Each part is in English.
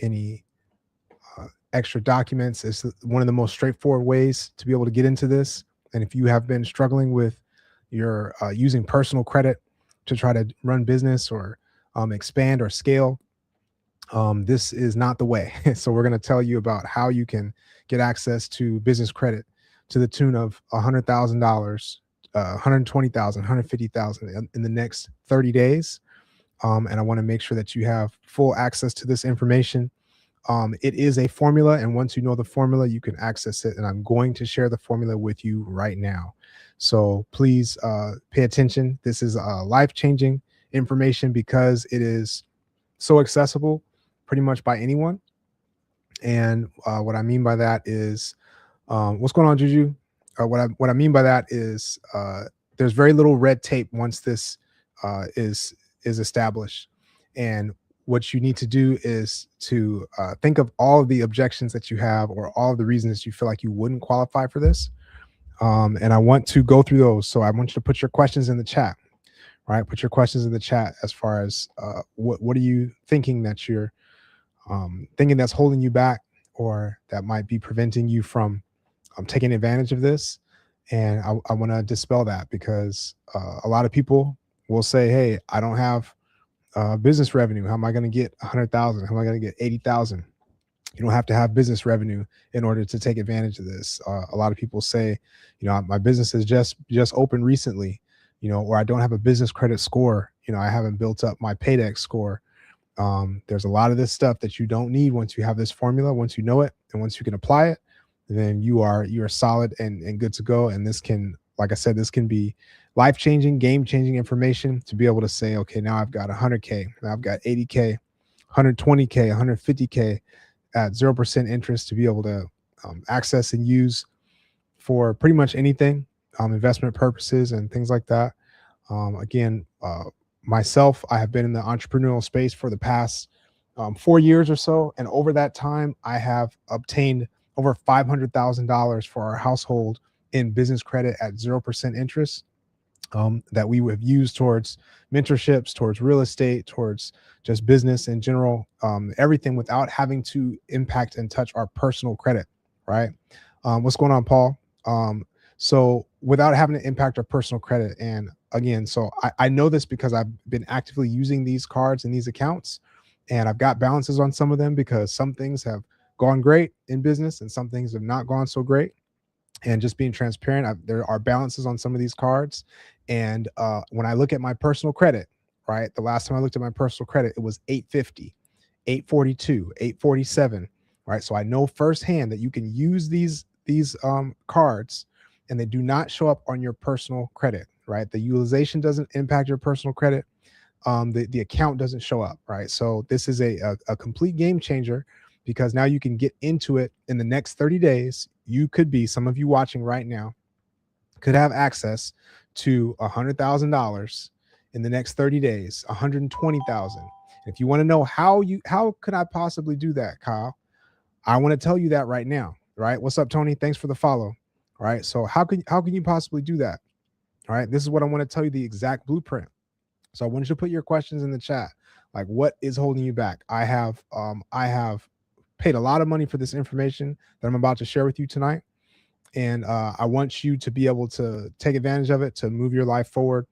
any extra documents. It's one of the most straightforward ways to be able to get into this. And if you have been struggling with your using personal credit to try to run business or expand or scale, this is not the way. So we're going to tell you about how you can get access to business credit to the tune of $100,000, 120,000, 150,000 in the next 30 days. And I want to make sure that you have full access to this information. It is a formula, and once you know the formula, you can access it. And I'm going to share the formula with you right now. So please pay attention. This is life-changing information because it is so accessible pretty much by anyone. And what I mean by that is, what's going on, Juju? What I mean by that is there's very little red tape once this is established. And what you need to do is to think of all of the objections that you have or all of the reasons you feel like you wouldn't qualify for this. And I want to go through those. So I want you to put your questions in the chat, right? Put your questions in the chat as far as what are you thinking that you're thinking that's holding you back or that might be preventing you from taking advantage of this. And I want to dispel that because a lot of people will say, hey, I don't have business revenue. How am I going to get 100,000? How am I going to get 80,000? You don't have to have business revenue in order to take advantage of this. A lot of people say, my business has just opened recently, or I don't have a business credit score. I haven't built up my Paydex score. There's a lot of this stuff that you don't need once you have this formula. Once you know it and once you can apply it, then you are solid and good to go. And this can, like I said, this can be life-changing, game-changing information to be able to say, okay, now I've got 100K, now I've got 80K, 120K, 150K at 0% interest to be able to access and use for pretty much anything, investment purposes and things like that. Again, myself, I have been in the entrepreneurial space for the past 4 years or so. And over that time, I have obtained over $500,000 for our household in business credit at 0% interest. That we have used towards mentorships, towards real estate, towards just business in general, everything without having to impact and touch our personal credit, right? What's going on, Paul? So without having to impact our personal credit. And again, so I know this because I've been actively using these cards and these accounts, and I've got balances on some of them because some things have gone great in business and some things have not gone so great. And just being transparent, there are balances on some of these cards. And when I look at my personal credit, right, the last time I looked at my personal credit, it was 850, 842, 847, right? So I know firsthand that you can use these cards and they do not show up on your personal credit, right? The utilization doesn't impact your personal credit. The account doesn't show up, right? So this is a complete game changer because now you can get into it in the next 30 days. You could be, some of you watching right now could have access to $100,000 in the next 30 days, 120,000. If you want to know how could I possibly do that, Kyle? I want to tell you that right now, right? What's up, Tony? Thanks for the follow. All right. So how can you possibly do that? All right. This is what I want to tell you, the exact blueprint. So I want you to put your questions in the chat. Like, what is holding you back? I have paid a lot of money for this information that I'm about to share with you tonight. And I want you to be able to take advantage of it, to move your life forward,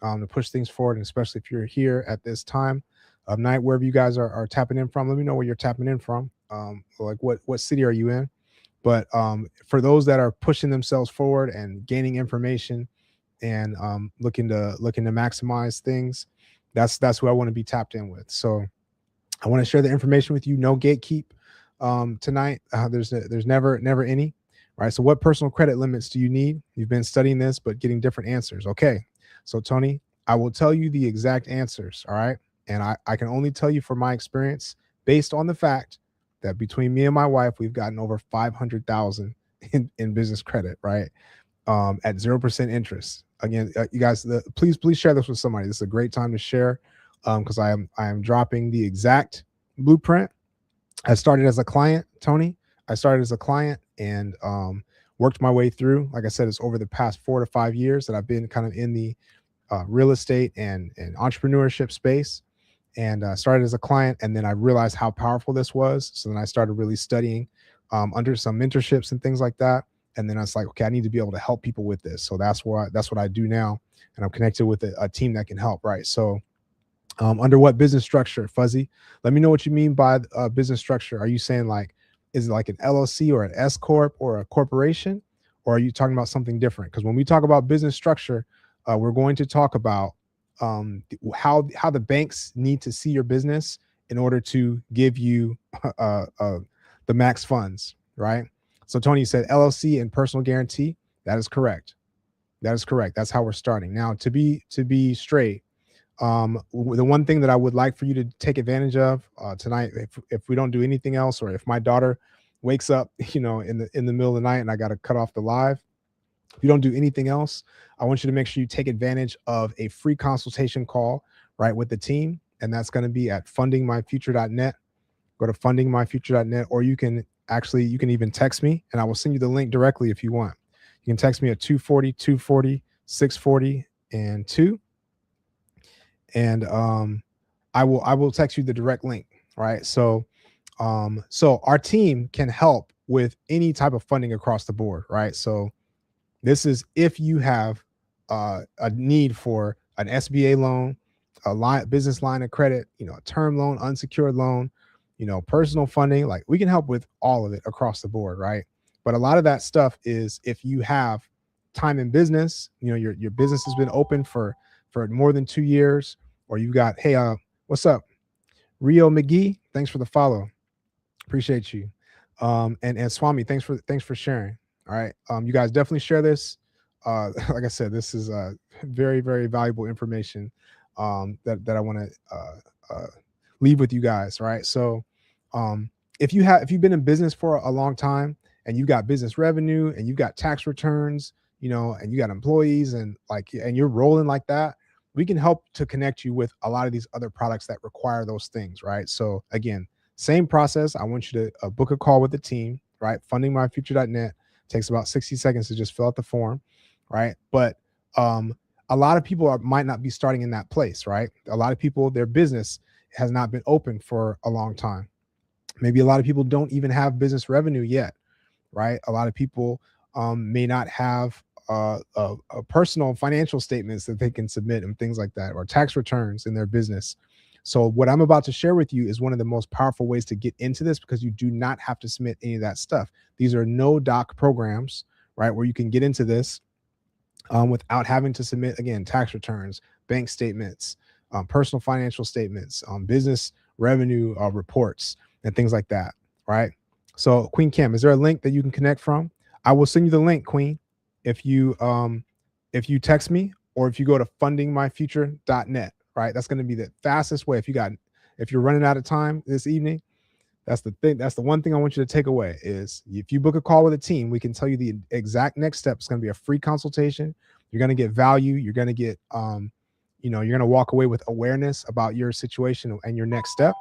to push things forward. And especially if you're here at this time of night, wherever you guys are tapping in from, let me know where you're tapping in from. Like what city are you in? But for those that are pushing themselves forward and gaining information and looking to maximize things, that's who I want to be tapped in with. So I want to share the information with you. No gatekeep tonight. There's never any. Right. So what personal credit limits do you need? You've been studying this, but getting different answers. Okay. So Tony, I will tell you the exact answers. All right. And I can only tell you from my experience based on the fact that between me and my wife, we've gotten over 500,000 in business credit, right? At 0% interest. Again, you guys, please share this with somebody. This is a great time to share because I am dropping the exact blueprint. I started as a client, Tony. I started as a client and worked my way through. Like I said, it's over the past 4 to 5 years that I've been kind of in the real estate and entrepreneurship space. and started as a client. And then I realized how powerful this was. So then I started really studying under some mentorships and things like that. And then I was like, okay, I need to be able to help people with this. So that's what I do now. And I'm connected with a team that can help. Right. So under what business structure, Fuzzy? Let me know what you mean by business structure. Are you saying like, is it like an LLC or an S corp or a corporation, or are you talking about something different? Because when we talk about business structure, we're going to talk about how the banks need to see your business in order to give you the max funds, right? So Tony said LLC and personal guarantee. That is correct. That is correct. That's how we're starting. Now, to be straight, the one thing that I would like for you to take advantage of tonight, if we don't do anything else, or if my daughter wakes up, in the middle of the night and I got to cut off the live, if you don't do anything else, I want you to make sure you take advantage of a free consultation call, right, with the team, and that's going to be at fundingmyfuture.net. Go to fundingmyfuture.net, or you can even text me, and I will send you the link directly if you want. You can text me at 240 240 640 and 2, and I will text you the direct link, right? So our team can help with any type of funding across the board, right? So this is if you have a need for an SBA loan, business line of credit, a term loan, unsecured loan, personal funding. Like, we can help with all of it across the board, right? But a lot of that stuff is if you have time in business, your business has been open for more than 2 years, or you got, hey, what's up, Rio McGee? Thanks for the follow. Appreciate you. And Swami, thanks for sharing. All right. You guys definitely share this. Like I said, this is very, very valuable information that I want to leave with you guys. Right. So if you've been in business for a long time, and you got business revenue, and you got tax returns, and you got employees, and you're rolling like that, we can help to connect you with a lot of these other products that require those things. Right. So again, same process. I want you to book a call with the team, right? Fundingmyfuture.net. Takes about 60 seconds to just fill out the form, right? But a lot of people might not be starting in that place, right? A lot of people, their business has not been open for a long time. Maybe a lot of people don't even have business revenue yet, right? A lot of people may not have a personal financial statements that they can submit and things like that, or tax returns in their business. So what I'm about to share with you is one of the most powerful ways to get into this, because you do not have to submit any of that stuff. These are no doc programs, right, where you can get into this without having to submit, again, tax returns, bank statements, personal financial statements, business revenue reports, and things like that, right? So Queen Kim, is there a link that you can connect from? I will send you the link, Queen, if you text me, or if you go to fundingmyfuture.net, right? That's going to be the fastest way. If you're running out of time this evening, that's the thing. That's the one thing I want you to take away is, if you book a call with a team, we can tell you the exact next step. It's going to be a free consultation. You're going to get value. You're going to get, you're going to walk away with awareness about your situation and your next step.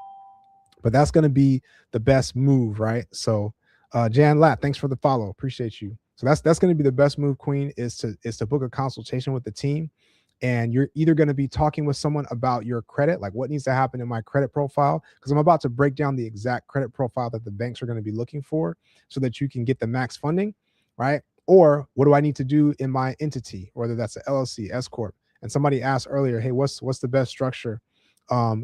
But that's going to be the best move, right? So Jan Lapp, thanks for the follow. Appreciate you. So that's going to be the best move, Queen, is to book a consultation with the team. And you're either going to be talking with someone about your credit, like what needs to happen in my credit profile, because I'm about to break down the exact credit profile that the banks are going to be looking for so that you can get the max funding, right? Or what do I need to do in my entity, whether that's an LLC, S Corp. And somebody asked earlier, hey, what's the best structure?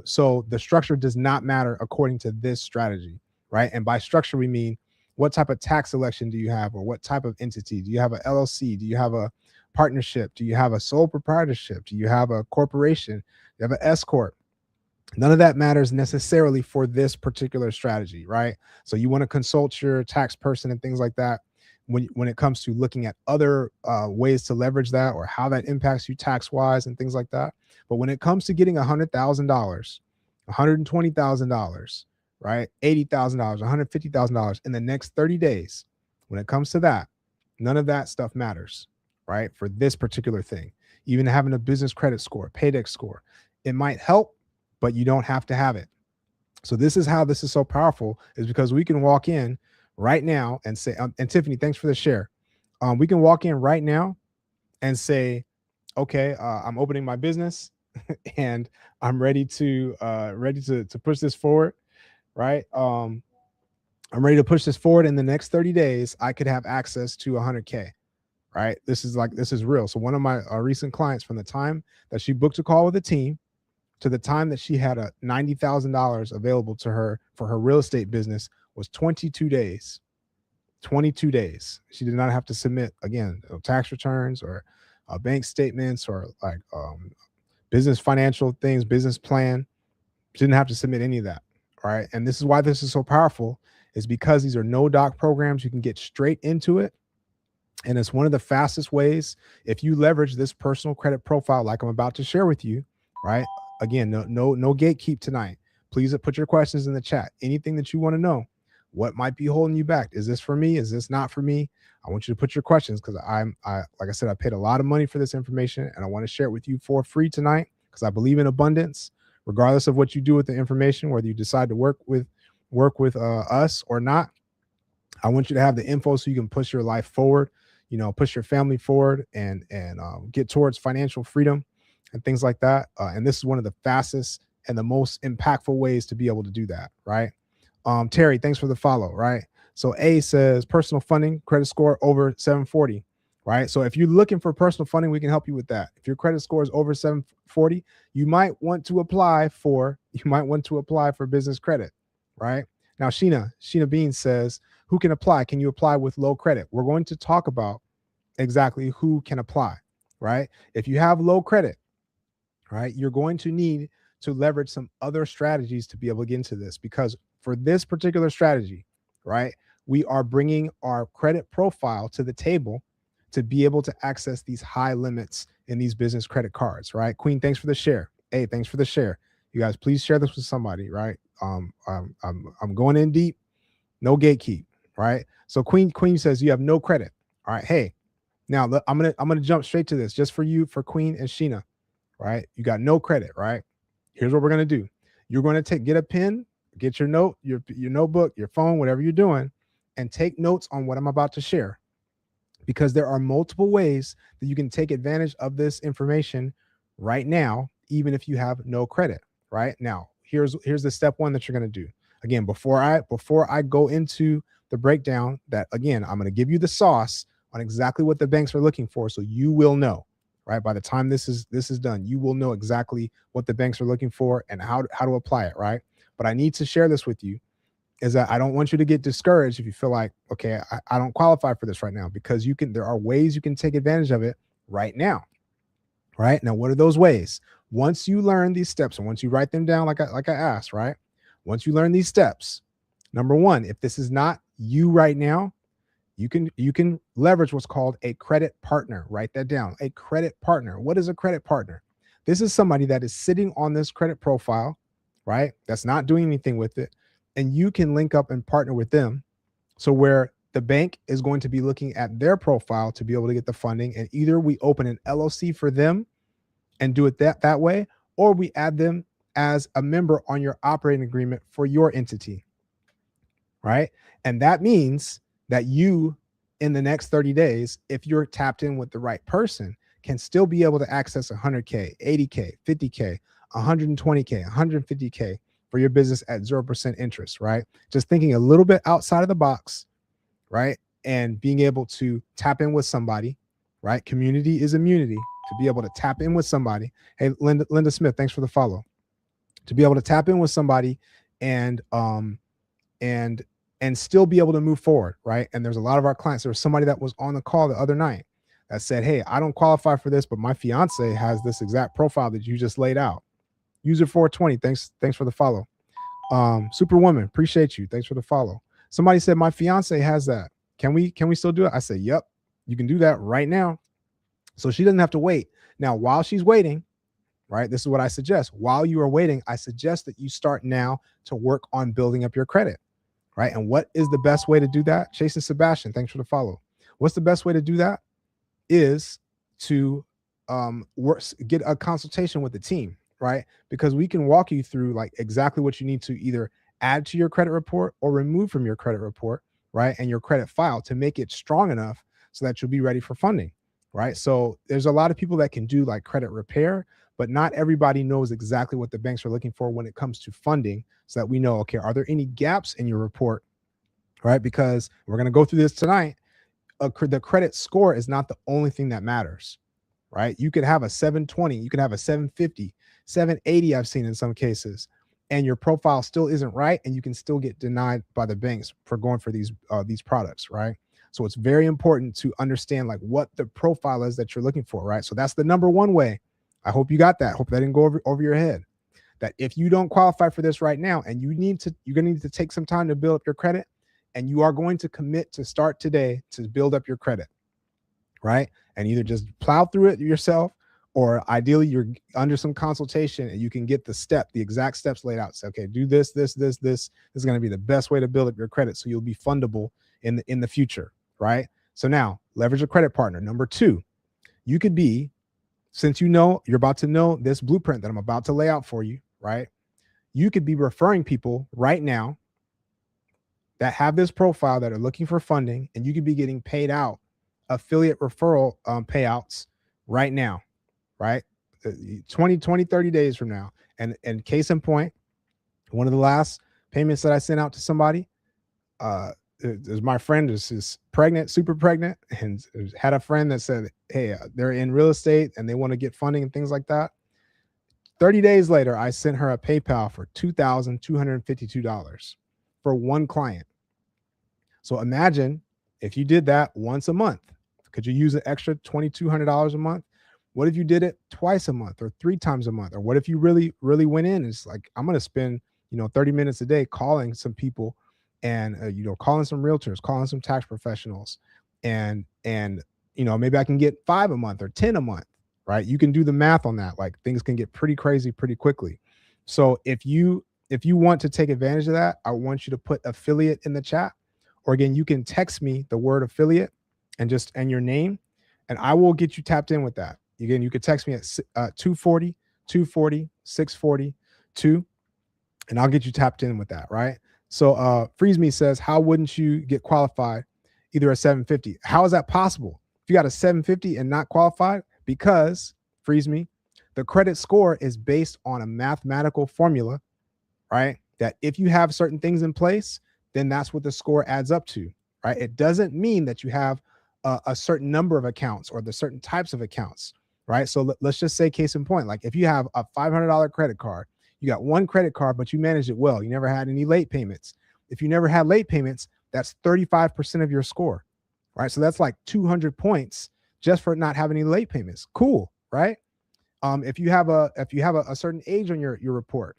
So the structure does not matter according to this strategy, right? And by structure, we mean what type of tax election do you have, or what type of entity? Do you have a LLC? Do you have a partnership? Do you have a sole proprietorship? Do you have a corporation? Do you have an S corp? None of that matters necessarily for this particular strategy, right? So you want to consult your tax person and things like that when it comes to looking at other ways to leverage that, or how that impacts you tax wise and things like that. But when it comes to getting $100,000, $120,000, right, $80,000, $150,000 in the next 30 days, when it comes to that, none of that stuff matters, right? For this particular thing, even having a business credit score, paydex score, it might help, but you don't have to have it. So this is how this is so powerful, is because we can walk in right now and say, and Tiffany, thanks for the share. We can walk in right now and say, okay, I'm opening my business. and I'm ready to push this forward, right? I'm ready to push this forward. In the next 30 days, I could have access to 100K, right? This is real. So one of my recent clients, from the time that she booked a call with the team to the time that she had a $90,000 available to her for her real estate business, was 22 days. 22 days. She did not have to submit, again, tax returns or bank statements or like business financial things, business plan. She didn't have to submit any of that. All right. And this is why this is so powerful, is because these are no doc programs. You can get straight into it. And it's one of the fastest ways, if you leverage this personal credit profile like I'm about to share with you, right? Again, no gatekeep tonight. Please put your questions in the chat. Anything that you want to know, what might be holding you back? Is this for me? Is this not for me? I want you to put your questions, because I like I said, I paid a lot of money for this information, and I want to share it with you for free tonight, because I believe in abundance, regardless of what you do with the information, whether you decide to work with us or not. I want you to have the info so you can push your life forward, push your family forward, and get towards financial freedom and things like that. And this is one of the fastest and the most impactful ways to be able to do that, right? Terry, thanks for the follow, right? So A says personal funding, credit score over 740, right? So if you're looking for personal funding, we can help you with that. If your credit score is over 740, you might want to apply for business credit, right? Now, Sheena Bean says, who can apply? Can you apply with low credit? We're going to talk about exactly who can apply, right? If you have low credit, right, you're going to need to leverage some other strategies to be able to get into this, because for this particular strategy, right, we are bringing our credit profile to the table to be able to access these high limits in these business credit cards, right? Queen, thanks for the share. Hey, thanks for the share. You guys, please share this with somebody, right? I'm going in deep, no gatekeep, right? So Queen says you have no credit. All right, hey, now I'm gonna jump straight to this just for you, for Queen and Sheena, right? You got no credit, right? Here's what we're gonna do. You're going to get a pen, get your notebook, your phone, whatever you're doing, and take notes on what I'm about to share, because there are multiple ways that you can take advantage of this information right now, even if you have no credit. Right now, here's the step one that you're going to do. Again, before I go into the breakdown, that again, I'm going to give you the sauce on exactly what the banks are looking for, so you will know, right? By the time this is done, you will know exactly what the banks are looking for and how to apply it, right? But I need to share this with you, is that I don't want you to get discouraged if you feel like, okay, I don't qualify for this right now, because there are ways you can take advantage of it right now. Right now, what are those ways? Once you learn these steps, and once you write them down, like I asked, right? Once you learn these steps, number one, if this is not you right now, you can leverage what's called a credit partner. Write that down. A credit partner. What is a credit partner? This is somebody that is sitting on this credit profile, right? That's not doing anything with it, and you can link up and partner with them. So where the bank is going to be looking at their profile to be able to get the funding, and either we open an LLC for them and do it that way, or we add them as a member on your operating agreement for your entity, right? And that means that you, in the next 30 days, if you're tapped in with the right person, can still be able to access 100K, 80K, 50K, 120K, 150K for your business at 0% interest, right? Just thinking a little bit outside of the box, right? And being able to tap in with somebody, right? Community is immunity. To be able to tap in with somebody. Hey, Linda Smith, thanks for the follow. To be able to tap in with somebody and still be able to move forward, right? And there's a lot of our clients. There was somebody that was on the call the other night that said, hey, I don't qualify for this, but my fiance has this exact profile that you just laid out. User 420, thanks for the follow. Superwoman, appreciate you. Thanks for the follow. Somebody said my fiance has that. Can we still do it? I said, yep, you can do that right now. So she doesn't have to wait. Now, while she's waiting, right, this is what I suggest. While you are waiting, I suggest that you start now to work on building up your credit, right? And what is the best way to do that? Jason Sebastian, thanks for the follow. What's the best way to do that? Is to get a consultation with the team, right? Because we can walk you through like exactly what you need to either add to your credit report or remove from your credit report, right? And your credit file to make it strong enough so that you'll be ready for funding, right? So there's a lot of people that can do like credit repair, but not everybody knows exactly what the banks are looking for when it comes to funding, so that we know, okay, are there any gaps in your report, right? Because we're going to go through this tonight. The credit score is not the only thing that matters, right? You could have a 720, you could have a 750, 780, I've seen in some cases, and your profile still isn't right, and you can still get denied by the banks for going for these products, right? So it's very important to understand like what the profile is that you're looking for, right? So that's the number one way. I hope you got that. Hope that didn't go over your head. That if you don't qualify for this right now, and you're gonna need to take some time to build up your credit, and you are going to commit to start today to build up your credit, right? And either just plow through it yourself, or ideally you're under some consultation and you can get the exact steps laid out. Say, okay, do this. This is going to be the best way to build up your credit, so you'll be fundable in the future, right? So now leverage a credit partner. Number two, you could be, since you're about to know this blueprint that I'm about to lay out for you, right? You could be referring people right now that have this profile that are looking for funding, and you could be getting paid out affiliate referral payouts right now, right? 20, 30 days from now. And case in point, one of the last payments that I sent out to somebody, is my friend is pregnant, super pregnant, and had a friend that said, hey, they're in real estate and they want to get funding and things like that. 30 days later, I sent her a PayPal for $2,252 for one client. So imagine if you did that once a month. Could you use an extra $2,200 a month? What if you did it twice a month or 3 times a month? Or what if you really, really went in? It's like, I'm going to spend, 30 minutes a day calling some people and, calling some realtors, calling some tax professionals, and maybe I can get 5 a month or 10 a month, right? You can do the math on that. Like, things can get pretty crazy pretty quickly. So if you want to take advantage of that, I want you to put affiliate in the chat, or again, you can text me the word affiliate and your name, and I will get you tapped in with that. Again, you could text me at 240 640 2, and I'll get you tapped in with that, right? So Freeze Me says, how wouldn't you get qualified either a 750? How is that possible? If you got a 750 and not qualified? Because, Freeze Me, the credit score is based on a mathematical formula, right? That if you have certain things in place, then that's what the score adds up to, right? It doesn't mean that you have a certain number of accounts or the certain types of accounts, right? So let's just say, case in point, like if you have a $500 credit card, you got one credit card, but you managed it well. You never had any late payments. If you never had late payments, that's 35% of your score, right? So that's like 200 points just for not having any late payments. Cool, right? If you have a certain age on your report,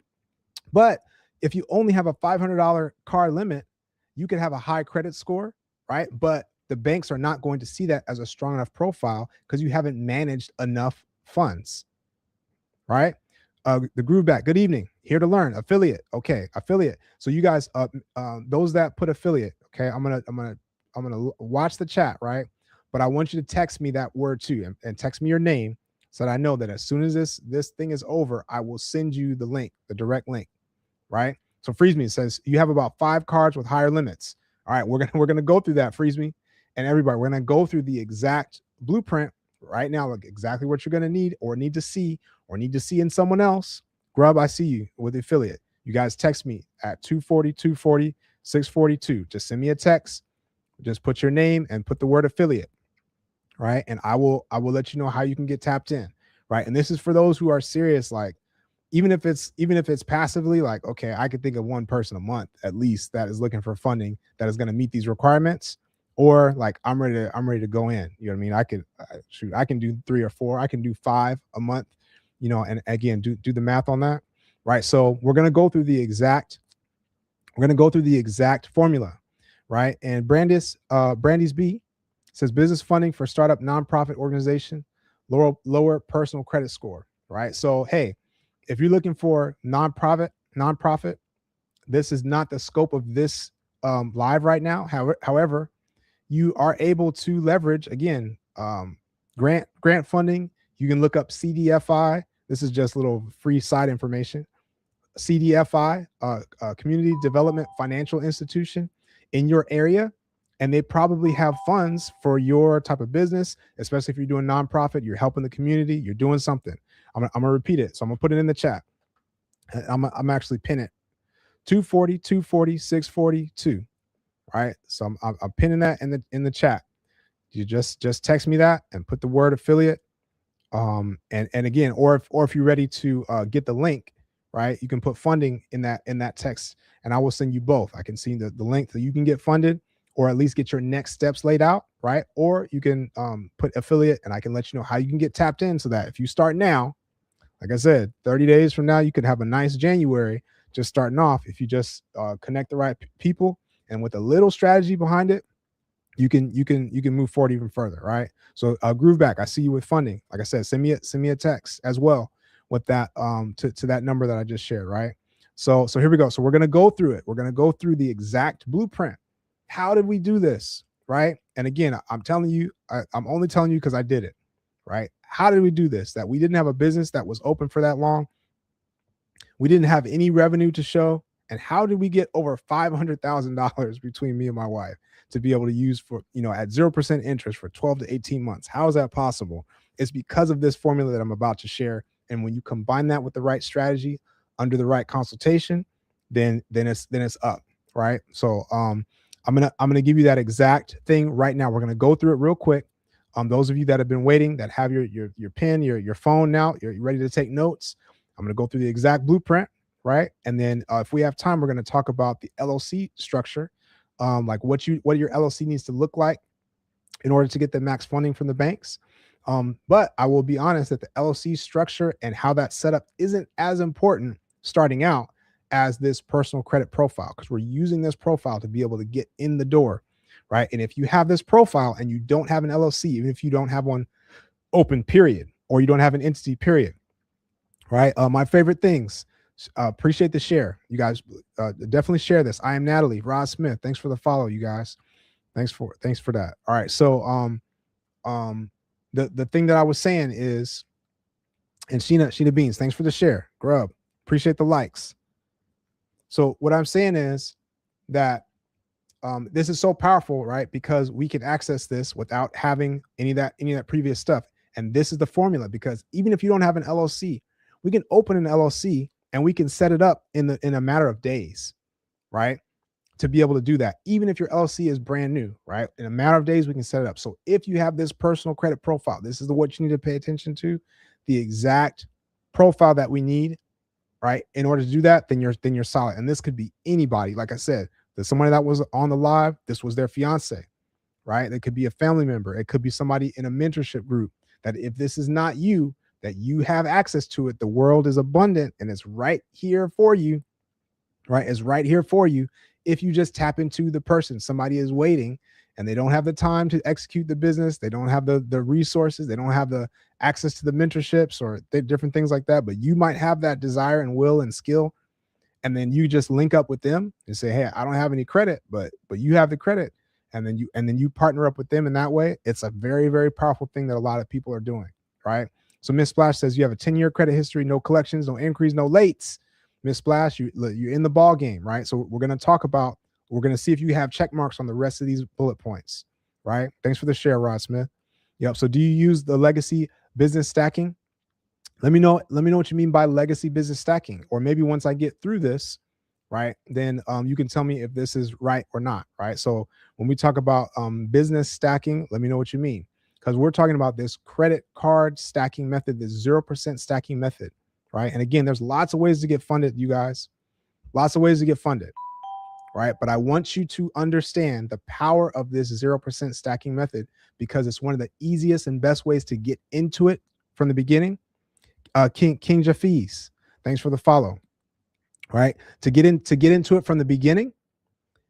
but if you only have a $500 card limit, you could have a high credit score, right? But the banks are not going to see that as a strong enough profile because you haven't managed enough funds, right? The Groove Back, good evening. Here to learn. Affiliate. Okay, affiliate. So you guys, those that put affiliate, okay, I'm gonna watch the chat, right? But I want you to text me that word too, and text me your name so that I know that as soon as this thing is over, I will send you the link, the direct link, right? So Freeze Me says you have about 5 cards with higher limits. All right, we're gonna go through that, Freeze Me, and everybody. We're gonna go through the exact blueprint right now, like exactly what you're gonna need to see in someone else. Grub, I see you with affiliate. You guys text me at 240 642. Just send me a text. Just put your name and put the word affiliate, right? And I will let you know how you can get tapped in, right? And this is for those who are serious, like even if it's passively, like, okay, I could think of one person a month at least that is looking for funding that is going to meet these requirements, or like I'm ready to go in. You know what I mean? I can do 3 or 4, I can do 5 a month, and again, do the math on that, right? So we're going to go through the exact formula, right? And Brandy's B says business funding for startup nonprofit organization, lower personal credit score, right? So hey, if you're looking for nonprofit, this is not the scope of this live right now. However, you are able to leverage, again, grant funding. You can look up CDFI. This is just a little free side information. CDFI, Community Development Financial Institution in your area, and they probably have funds for your type of business, especially if you're doing nonprofit, you're helping the community, you're doing something. I'm gonna repeat it. So I'm gonna put it in the chat. I'm actually pin it 240, 240, 642. Right. So I'm pinning that in the chat. You just text me that and put the word affiliate. And again, or if you're ready to get the link, right, you can put funding in that text, and I will send you both. I can see the link that you can get funded, or at least get your next steps laid out, right? Or you can put affiliate, and I can let you know how you can get tapped in, so that if you start now, like I said, 30 days from now, you could have a nice January just starting off if you just connect the right people, and with a little strategy behind it, you can move forward even further, right? So Groove Back, I see you with funding. Like I said, send me a text as well with that to that number that I just shared, right? So here we go. So we're gonna go through it. We're gonna go through the exact blueprint. How did we do this, right? And again, I'm telling you, I'm only telling you because I did it, right? How did we do this? That we didn't have a business that was open for that long. We didn't have any revenue to show. And how did we get over $500,000 between me and my wife to be able to use for, at 0% interest for 12 to 18 months? How is that possible? It's because of this formula that I'm about to share. And when you combine that with the right strategy under the right consultation, then it's up, right? So I'm gonna give you that exact thing right now. We're gonna go through it real quick. Those of you that have been waiting, that have your pen, your phone now, you're ready to take notes. I'm gonna go through the exact blueprint, right? And then if we have time, we're going to talk about the LLC structure, like what your LLC needs to look like in order to get the max funding from the banks. But I will be honest that the LLC structure and how that's set up isn't as important starting out as this personal credit profile, because we're using this profile to be able to get in the door, right? And if you have this profile and you don't have an LLC, even if you don't have one open, period, or you don't have an entity, period, right? My favorite things. Appreciate the share, you guys. Definitely share this. I am Natalie Rod Smith. Thanks for the follow, you guys. Thanks for that. All right. So the thing that I was saying is, and Sheena Beans, thanks for the share. Grub, appreciate the likes. So what I'm saying is that this is so powerful, right? Because we can access this without having any of that previous stuff. And this is the formula, because even if you don't have an LLC, we can open an LLC and we can set it up in a matter of days, right? To be able to do that, even if your LLC is brand new, right? In a matter of days, we can set it up. So if you have this personal credit profile, this is what you need to pay attention to, the exact profile that we need, right? In order to do that, then you're solid. And this could be anybody. Like I said, there's somebody that was on the live, this was their fiance, right? It could be a family member. It could be somebody in a mentorship group, that if this is not you, that you have access to it. The world is abundant and it's right here for you, right? It's right here for you. If you just tap into the person, somebody is waiting and they don't have the time to execute the business. They don't have the resources. They don't have the access to the mentorships or different things like that. But you might have that desire and will and skill. And then you just link up with them and say, hey, I don't have any credit, but you have the credit. And then you partner up with them in that way. It's a very, very powerful thing that a lot of people are doing, right? So Miss Splash says you have a 10-year credit history, no collections, no inquiries, no lates. Miss Splash, you're in the ball game, right? So we're going to see if you have check marks on the rest of these bullet points, right? Thanks for the share, Rod Smith. Yep. So do you use the legacy business stacking? Let me know what you mean by legacy business stacking, or maybe once I get through this, right, then you can tell me if this is right or not, right? So when we talk about business stacking, let me know what you mean, because we're talking about this credit card stacking method, this 0% stacking method, right? And again, there's lots of ways to get funded, you guys, lots of ways to get funded, right? But I want you to understand the power of this 0% stacking method, because it's one of the easiest and best ways to get into it from the beginning. King Jafiz, thanks for the follow. Right, to get into it from the beginning,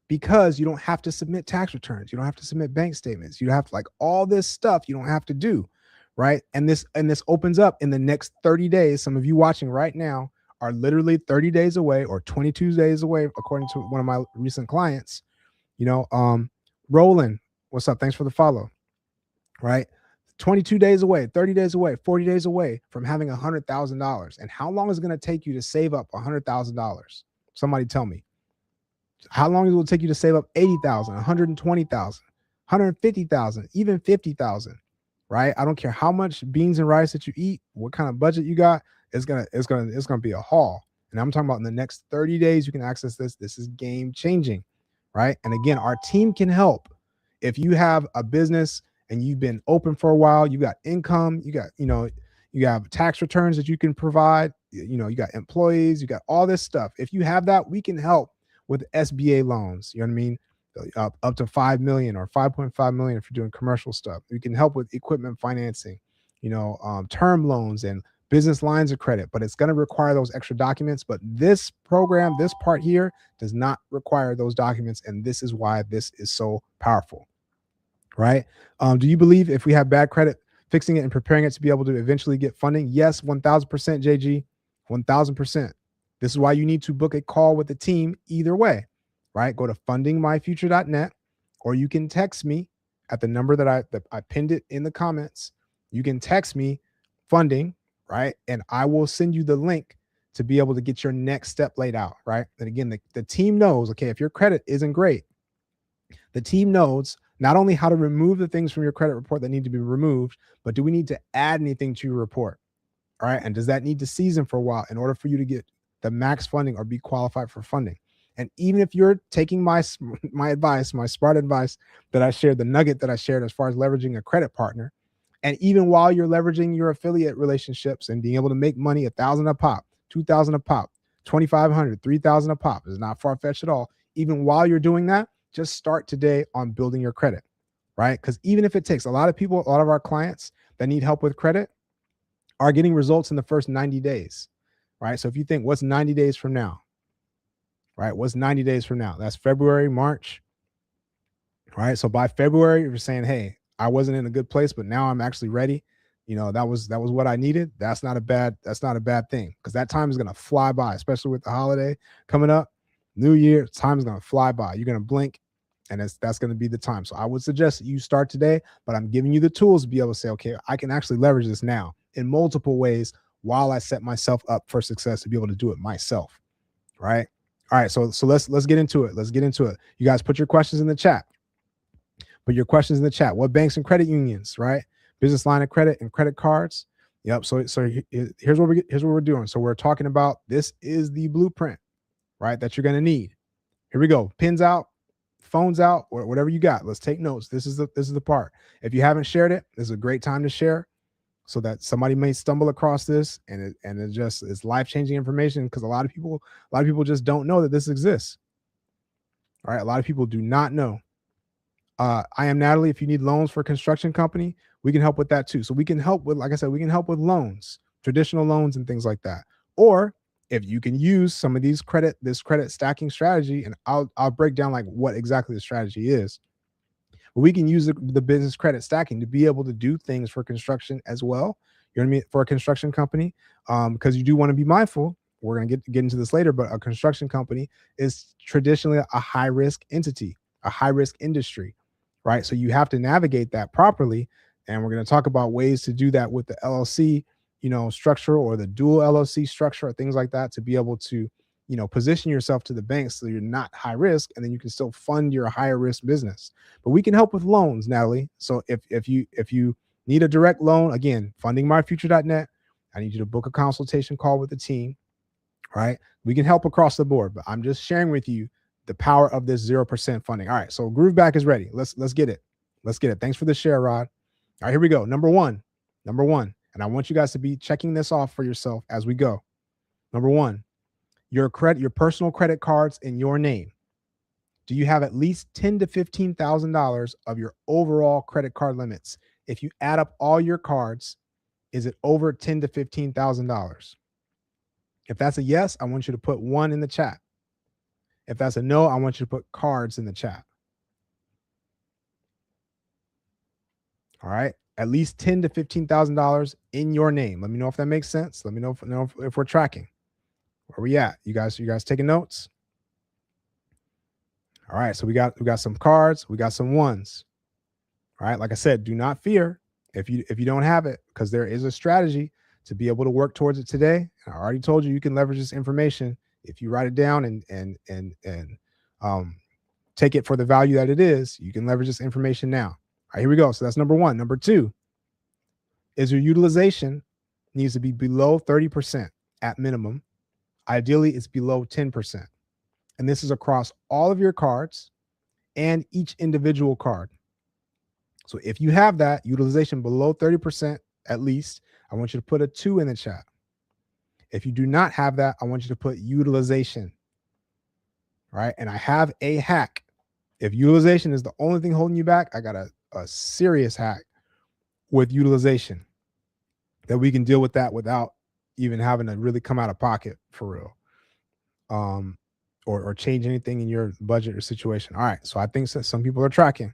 because you don't have to submit tax returns, you don't have to submit bank statements, you have to, like, all this stuff you don't have to do, right? And this opens up in the next 30 days. Some of you watching right now are literally 30 days away or 22 days away, according to one of my recent clients. Roland, what's up? Thanks for the follow. Right, 22 days away, 30 days away, 40 days away from having $100,000. And how long is it going to take you to save up $100,000? Somebody tell me. How long will it take you to save up 80,000, 120,000, 150,000, even 50,000, right? I don't care how much beans and rice that you eat, what kind of budget you got, it's gonna be a haul. And I'm talking about in the next 30 days, you can access this. This is game changing, right? And again, our team can help. If you have a business and you've been open for a while, you got income, you have tax returns that you can provide, you got employees, you got all this stuff. If you have that, we can help with SBA loans. You know what I mean? Up to 5 million or 5.5 million if you're doing commercial stuff. We can help with equipment financing, term loans and business lines of credit, but it's going to require those extra documents. But this program, this part here, does not require those documents. And this is why this is so powerful, right? Do you believe if we have bad credit, fixing it and preparing it to be able to eventually get funding? Yes, 1000%, JG, 1000%. This is why you need to book a call with the team either way, right? Go to fundingmyfuture.net, or you can text me at the number that I pinned it in the comments. You can text me funding, right? And I will send you the link to be able to get your next step laid out, right? And again, the team knows, okay, if your credit isn't great, the team knows not only how to remove the things from your credit report that need to be removed, but do we need to add anything to your report? All right. And does that need to season for a while in order for you to get the max funding or be qualified for funding? And even if you're taking my advice, my smart advice that I shared, the nugget that I shared as far as leveraging a credit partner, and even while you're leveraging your affiliate relationships and being able to make money, 1,000 a pop, 2,000 a pop, 2,500, 3,000 a pop is not far-fetched at all. Even while you're doing that, just start today on building your credit, right? Because even if it takes a lot of people, a lot of our clients that need help with credit are getting results in the first 90 days, right? So if you think, what's 90 days from now, right? What's 90 days from now? That's February, March, right? So by February, you're saying, hey, I wasn't in a good place, but now I'm actually ready. That was what I needed. That's not a bad thing, because that time is going to fly by, especially with the holiday coming up, New Year. Time is going to fly by. You're going to blink, and that's going to be the time. So I would suggest that you start today, but I'm giving you the tools to be able to say, okay, I can actually leverage this now in multiple ways while I set myself up for success to be able to do it myself, right? All right, so let's get into it. Let's get into it. You guys put your questions in the chat. Put your questions in the chat. What banks and credit unions, right? Business line of credit and credit cards. Yep. So here's what we're doing. So we're talking about, this is the blueprint, right? That you're going to need. Here we go. Pins out, phones out, or whatever you got. Let's take notes. This is the part. If you haven't shared it, this is a great time to share, so that somebody may stumble across this, and it's life-changing information, because a lot of people just don't know that this exists. All right. A lot of people do not know. I am Natalie. If you need loans for a construction company, we can help with that too. So we can help with, like I said, we can help with loans, traditional loans and things like that. Or if you can use some of this credit stacking strategy, and I'll break down like what exactly the strategy is. But we can use the business credit stacking to be able to do things for construction as well. You know what I mean? For a construction company, because you do want to be mindful. We're going to get into this later, but a construction company is traditionally a high risk entity, a high risk industry, right? So you have to navigate that properly. And we're going to talk about ways to do that with the LLC, structure, or the dual LLC structure, or things like that, to be able to, position yourself to the banks so you're not high risk, and then you can still fund your higher risk business. But we can help with loans, Natalie. So if you need a direct loan, again, fundingmyfuture.net. I need you to book a consultation call with the team, right? We can help across the board, but I'm just sharing with you the power of this 0% funding. All right, so Grooveback is ready. Let's get it. Let's get it. Thanks for the share, Rod. All right, here we go. Number one, and I want you guys to be checking this off for yourself as we go. Number one, your personal credit cards in your name. Do you have at least $10,000 to $15,000 of your overall credit card limits? If you add up all your cards, is it over $10,000 to $15,000? If that's a yes, I want you to put 1 in the chat. If that's a no, I want you to put cards in the chat. All right. At least $10,000 to $15,000 in your name. Let me know if that makes sense. Let me know if we're tracking. Where we at? You guys taking notes? All right. So we got some cards. We got some ones. All right. Like I said, do not fear if you don't have it, because there is a strategy to be able to work towards it today. And I already told you can leverage this information if you write it down and take it for the value that it is. You can leverage this information now. All right, here we go. So that's number one. Number two, is your utilization needs to be below 30% at minimum. Ideally, it's below 10%. And this is across all of your cards and each individual card. So if you have that utilization below 30% at least, I want you to put a 2 in the chat. If you do not have that, I want you to put utilization. Right. And I have a hack. If utilization is the only thing holding you back, I got a serious hack with utilization that we can deal with that without even having to really come out of pocket for real. Or change anything in your budget or situation. All right. So I think some people are tracking.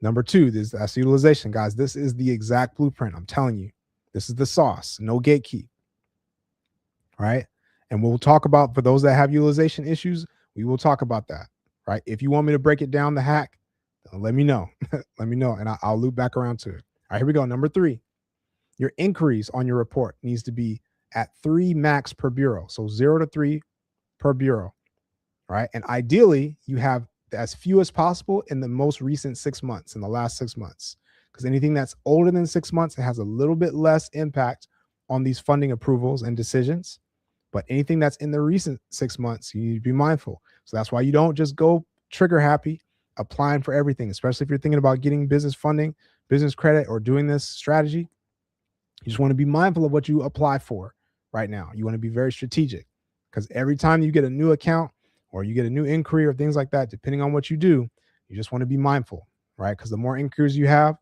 Number 2, that's utilization, guys. This is the exact blueprint. I'm telling you, this is the sauce. No gatekeep. Right. And we'll talk about, for those that have utilization issues, we will talk about that. Right. If you want me to break it down, the hack, let me know. Let me know. And I'll loop back around to it. All right. Here we go. Number 3, your inquiries on your report needs to be at 3 max per bureau. So 0 to 3 per bureau. Right. And ideally, you have as few as possible in the most recent 6 months, in the last 6 months, because anything that's older than 6 months, it has a little bit less impact on these funding approvals and decisions. But anything that's in the recent 6 months, you need to be mindful. So that's why you don't just go trigger happy applying for everything, especially if you're thinking about getting business funding, business credit, or doing this strategy. You just want to be mindful of what you apply for right now. You want to be very strategic, because every time you get a new account or you get a new inquiry or things like that, depending on what you do, you just want to be mindful, right? Because the more inquiries you have,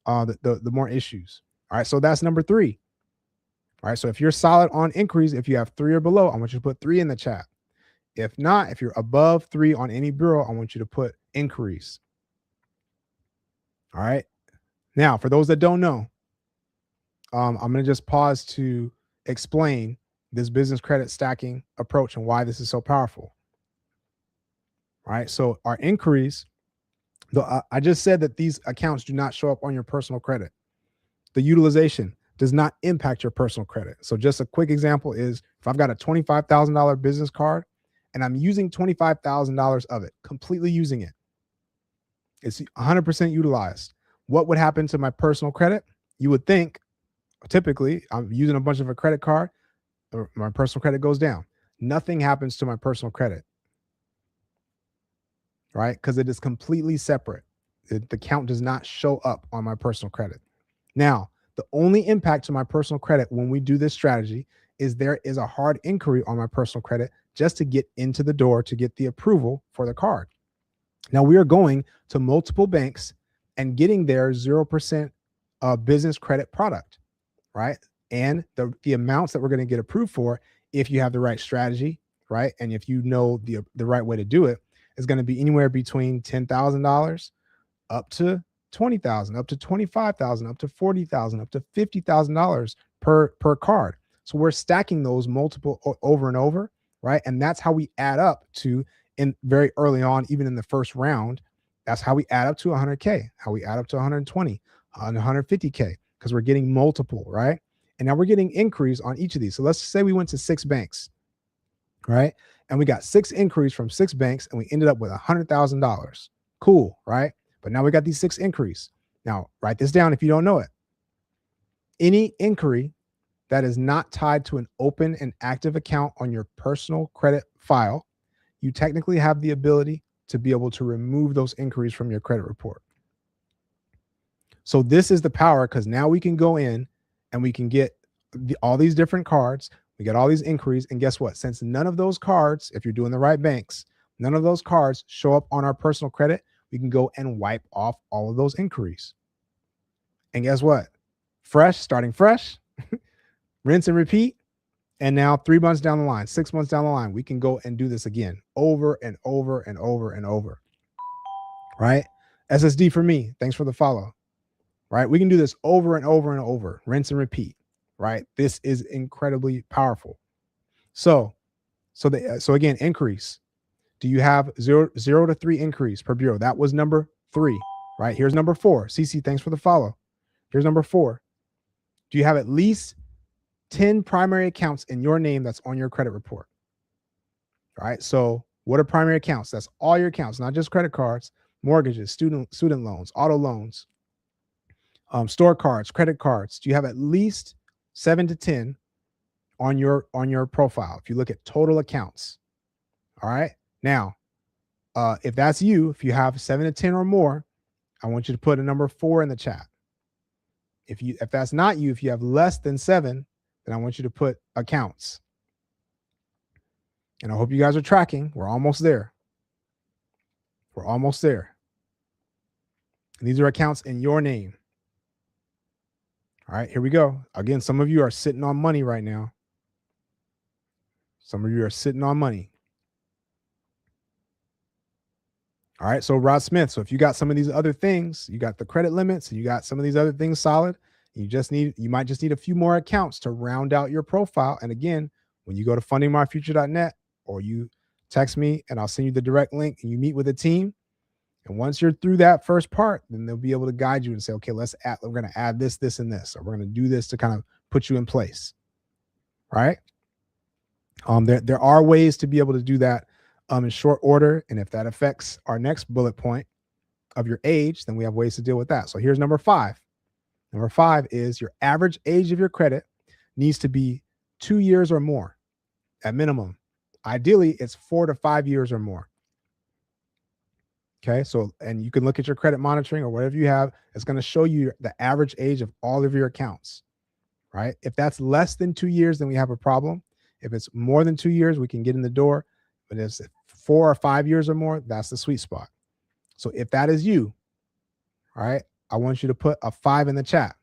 the more issues. All right. So that's number 3. All right. So if you're solid on inquiries, if you have 3 or below, I want you to put 3 in the chat. If not, if you're above 3 on any bureau, I want you to put inquiries. All right. Now, for those that don't know, I'm going to just pause to explain this business credit stacking approach and why this is so powerful. All right. So our inquiries, I just said that these accounts do not show up on your personal credit. The utilization does not impact your personal credit. So just a quick example is, if I've got a $25,000 business card and I'm using $25,000 of it, completely using it, it's 100% utilized. What would happen to my personal credit? You would think, typically, I'm using a bunch of a credit card, or my personal credit goes down. Nothing happens to my personal credit, right? Because it is completely separate. The count does not show up on my personal credit. Now, the only impact to my personal credit when we do this strategy is there is a hard inquiry on my personal credit just to get into the door, to get the approval for the card. Now, we are going to multiple banks and getting their 0% business credit product, right? And the amounts that we're going to get approved for, if you have the right strategy, right? And if you know the right way to do it, is going to be anywhere between $10,000 up to $20,000, up to $25,000, up to $40,000, up to $50,000 per card. So we're stacking those multiple over and over, right? And that's how we add up to, in very early on, even in the first round, that's how we add up to 100K, how we add up to 120, 150K, because we're getting multiple, right? And now we're getting inquiries on each of these. So let's say we went to 6 banks, right? And we got 6 inquiries from 6 banks and we ended up with $100,000. Cool, right? But now we got these 6 inquiries. Now, write this down if you don't know it. Any inquiry that is not tied to an open and active account on your personal credit file, you technically have the ability to be able to remove those inquiries from your credit report. So this is the power, because now we can go in and we can get all these different cards. We get all these inquiries. And guess what? Since none of those cards, if you're doing the right banks, none of those cards show up on our personal credit, we can go and wipe off all of those inquiries. And guess what? Starting fresh, rinse and repeat. And now 3 months down the line, 6 months down the line, we can go and do this again over and over and over and over. Right? SSD for me. Thanks for the follow. Right? We can do this over and over and over, rinse and repeat. Right? This is incredibly powerful. So again, increase. Do you have 0 to 3 increase per bureau? That was number 3, right? Here's number 4. CC, thanks for the follow. Here's number 4. Do you have at least 10 primary accounts in your name that's on your credit report? All right. So what are primary accounts? That's all your accounts, not just credit cards, mortgages, student loans, auto loans, Store cards, credit cards. Do you have at least 7 to 10 on your profile? If you look at total accounts, all right. Now, if that's you, if you have 7 to 10 or more, I want you to put a number 4 in the chat. If that's not you, if you have less than 7, then I want you to put accounts. And I hope you guys are tracking. We're almost there. We're almost there. And these are accounts in your name. All right, here we go. Again, some of you are sitting on money right now. Some of you are sitting on money. All right, so Rod Smith, so if you got some of these other things, you got the credit limits, and you got some of these other things solid, you might just need a few more accounts to round out your profile. And again, when you go to fundingmyfuture.net or you text me and I'll send you the direct link and you meet with a team. And once you're through that first part, then they'll be able to guide you and say, okay, we're going to add this, this, and this, or we're going to do this to kind of put you in place. Right? There are ways to be able to do that in short order. And if that affects our next bullet point of your age, then we have ways to deal with that. So here's number 5. Number 5 is your average age of your credit needs to be 2 years or more at minimum. Ideally, it's 4 to 5 years or more. Okay, so, and you can look at your credit monitoring or whatever you have. It's going to show you the average age of all of your accounts, right? If that's less than 2 years, then we have a problem. If it's more than 2 years, we can get in the door. But if it's 4 or 5 years or more, that's the sweet spot. So if that is you, all right, I want you to put a 5 in the chat.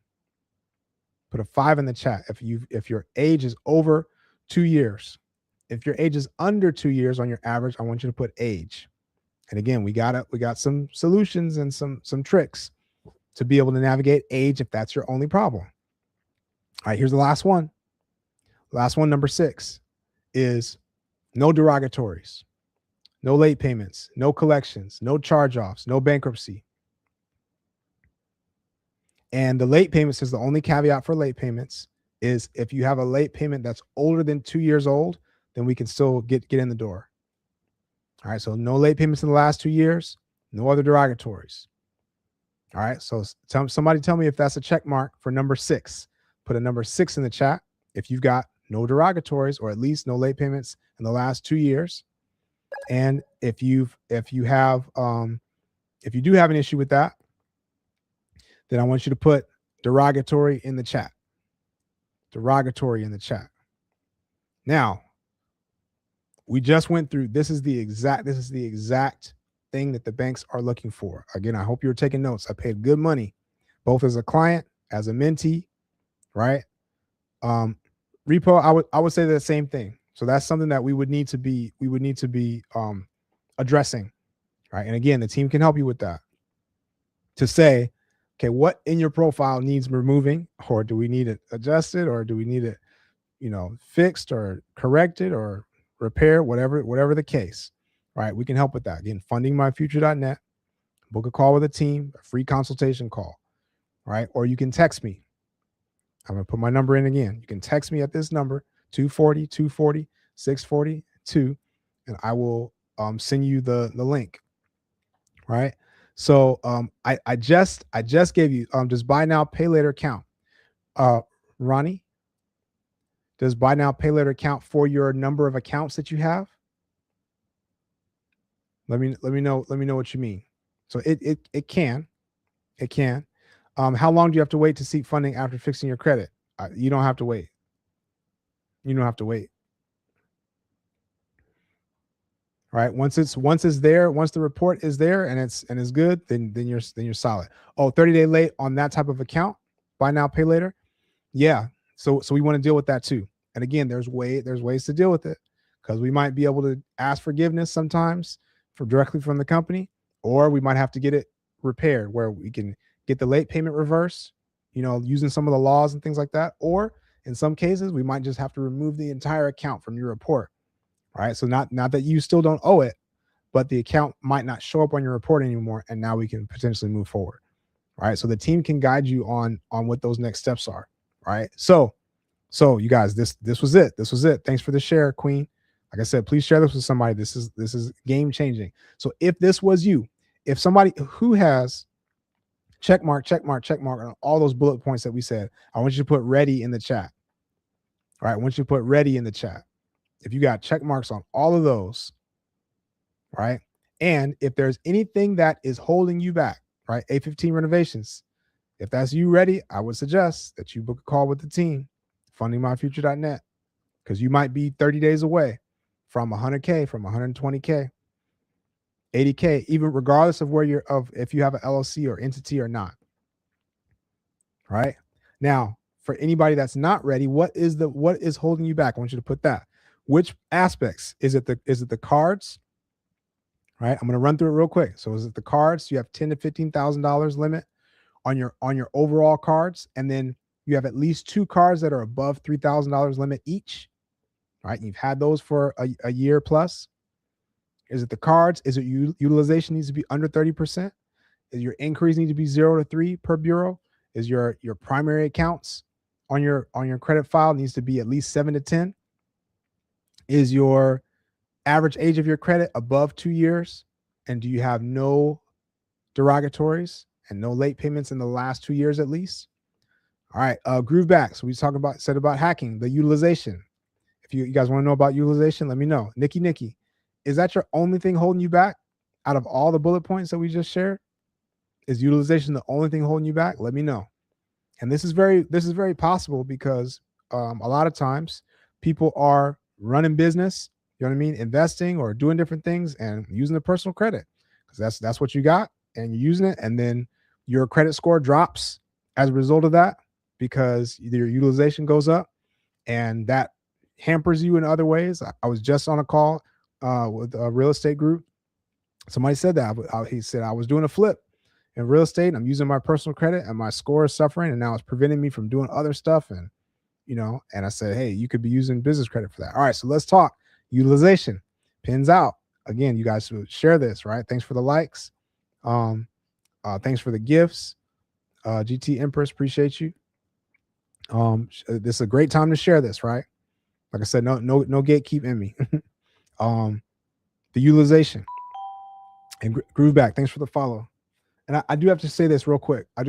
Put a 5 in the chat if your age is over 2 years. If your age is under 2 years on your average, I want you to put age. And again, we got some solutions and some tricks to be able to navigate age if that's your only problem. All right, here's the last one. Last one, number 6, is no derogatories, no late payments, no collections, no charge-offs, no bankruptcy. And the late payments is the only caveat for late payments is if you have a late payment that's older than 2 years old, then we can still get in the door. All right, so no late payments in the last 2 years, no other derogatories. All right, so somebody tell me if that's a check mark for number 6. Put a number 6 in the chat if you've got no derogatories or at least no late payments in the last 2 years. And if you do have an issue with that, then I want you to put derogatory in the chat. Derogatory in the chat. Now, we just went through, this is the exact thing that the banks are looking for. Again, I hope you're taking notes. I paid good money, both as a client, as a mentee, right? Repo, I would say the same thing. So that's something that we would need to be addressing, right? And again, the team can help you with that. To say, okay, what in your profile needs removing, or do we need it adjusted, or do we need it, fixed or corrected or repair, whatever the case, right? We can help with that. Again, fundingmyfuture.net, book a call with a team, a free consultation call, right? Or you can text me. I'm going to put my number in again. You can text me at this number, 240-240-642, and I will send you the link, right? So I just gave you, does buy now, pay later count? Ronnie, does buy now, pay later count for your number of accounts that you have? Let me know what you mean. So it can. How long do you have to wait to seek funding after fixing your credit? You don't have to wait. You don't have to wait. All right. Once it's there, once the report is there and it's good, then you're solid. Oh, 30-day late on that type of account, buy now, pay later. Yeah. So we want to deal with that too. And again, there's ways to deal with it, because we might be able to ask forgiveness sometimes directly from the company, or we might have to get it repaired where we can get the late payment reverse, using some of the laws and things like that. Or in some cases, we might just have to remove the entire account from your report. All right. So not that you still don't owe it, but the account might not show up on your report anymore. And now we can potentially move forward. All right. So the team can guide you on what those next steps are. All right. So you guys, this was it. This was it. Thanks for the share, Queen. Like I said, please share this with somebody. This is game changing. So if this was you, if somebody who has check mark, check mark, check mark on all those bullet points that we said. I want you to put ready in the chat. All right. I want you to put ready in the chat. If you got check marks on all of those, right? And if there's anything that is holding you back, right? A15 renovations. If that's you ready, I would suggest that you book a call with the team, fundingmyfuture.net, because you might be 30 days away from 100K, from 120K, 80K, even regardless of where you're if you have an LLC or entity or not. Right now, for anybody that's not ready, what is holding you back? I want you to put that. Which aspects? Is it the cards? Right. I'm going to run through it real quick. So is it the cards? You have $10,000 to $15,000 limit on your overall cards, and then you have at least 2 cards that are above $3,000 limit each. Right. You've had those for a year plus. Is it the cards? Is it utilization needs to be under 30%? Is your increase need to be 0 to 3 per bureau? Is your primary accounts on your credit file needs to be at least 7 to 10? Is your average age of your credit above 2 years? And do you have no derogatories and no late payments in the last 2 years at least? All right, groove back. So we said about hacking, the utilization. If you guys want to know about utilization, let me know. Nikki, is that your only thing holding you back out of all the bullet points that we just shared? Is utilization the only thing holding you back? Let me know. And this is very possible because a lot of times people are running business, you know what I mean, investing or doing different things and using the personal credit because that's what you got and you're using it, and then your credit score drops as a result of that because your utilization goes up, and that hampers you in other ways. I was just on a call with a real estate group. Somebody said that he said I was doing a flip in real estate and I'm using my personal credit and my score is suffering and now it's preventing me from doing other stuff. And, and I said, hey, you could be using business credit for that. All right, so let's talk utilization. Pins out. Again, you guys should share this, right? Thanks for the likes. Thanks for the gifts. GT Empress, appreciate you. This is a great time to share this, right? Like I said, no gatekeep in me. The utilization. And Groove Back, thanks for the follow. And I do have to say this real quick. Like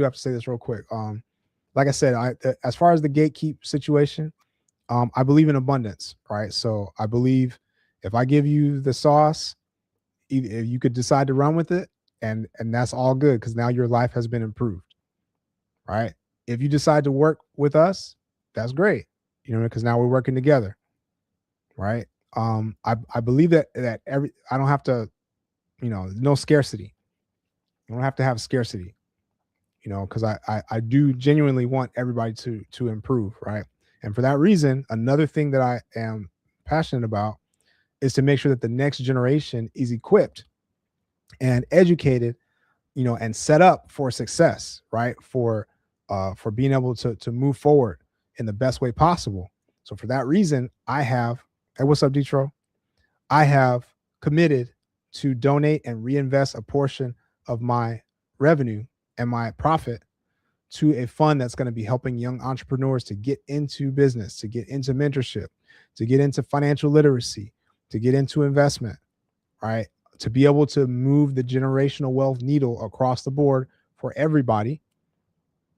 I said, as far as the gatekeep situation, I believe in abundance, right? So I believe if I give you the sauce, if you could decide to run with it, and that's all good because now your life has been improved, right? If you decide to work with us, that's great, because now we're working together, right? I believe that I don't have to, no scarcity. I don't have to have scarcity, because I do genuinely want everybody to improve, right? And for that reason, another thing that I am passionate about is to make sure that the next generation is equipped and educated, and set up for success, right? For being able to move forward in the best way possible. So for that reason, hey, what's up, Detro? I have committed to donate and reinvest a portion of my revenue and my profit to a fund that's going to be helping young entrepreneurs to get into business, to get into mentorship, to get into financial literacy, to get into investment, right? To be able to move the generational wealth needle across the board for everybody.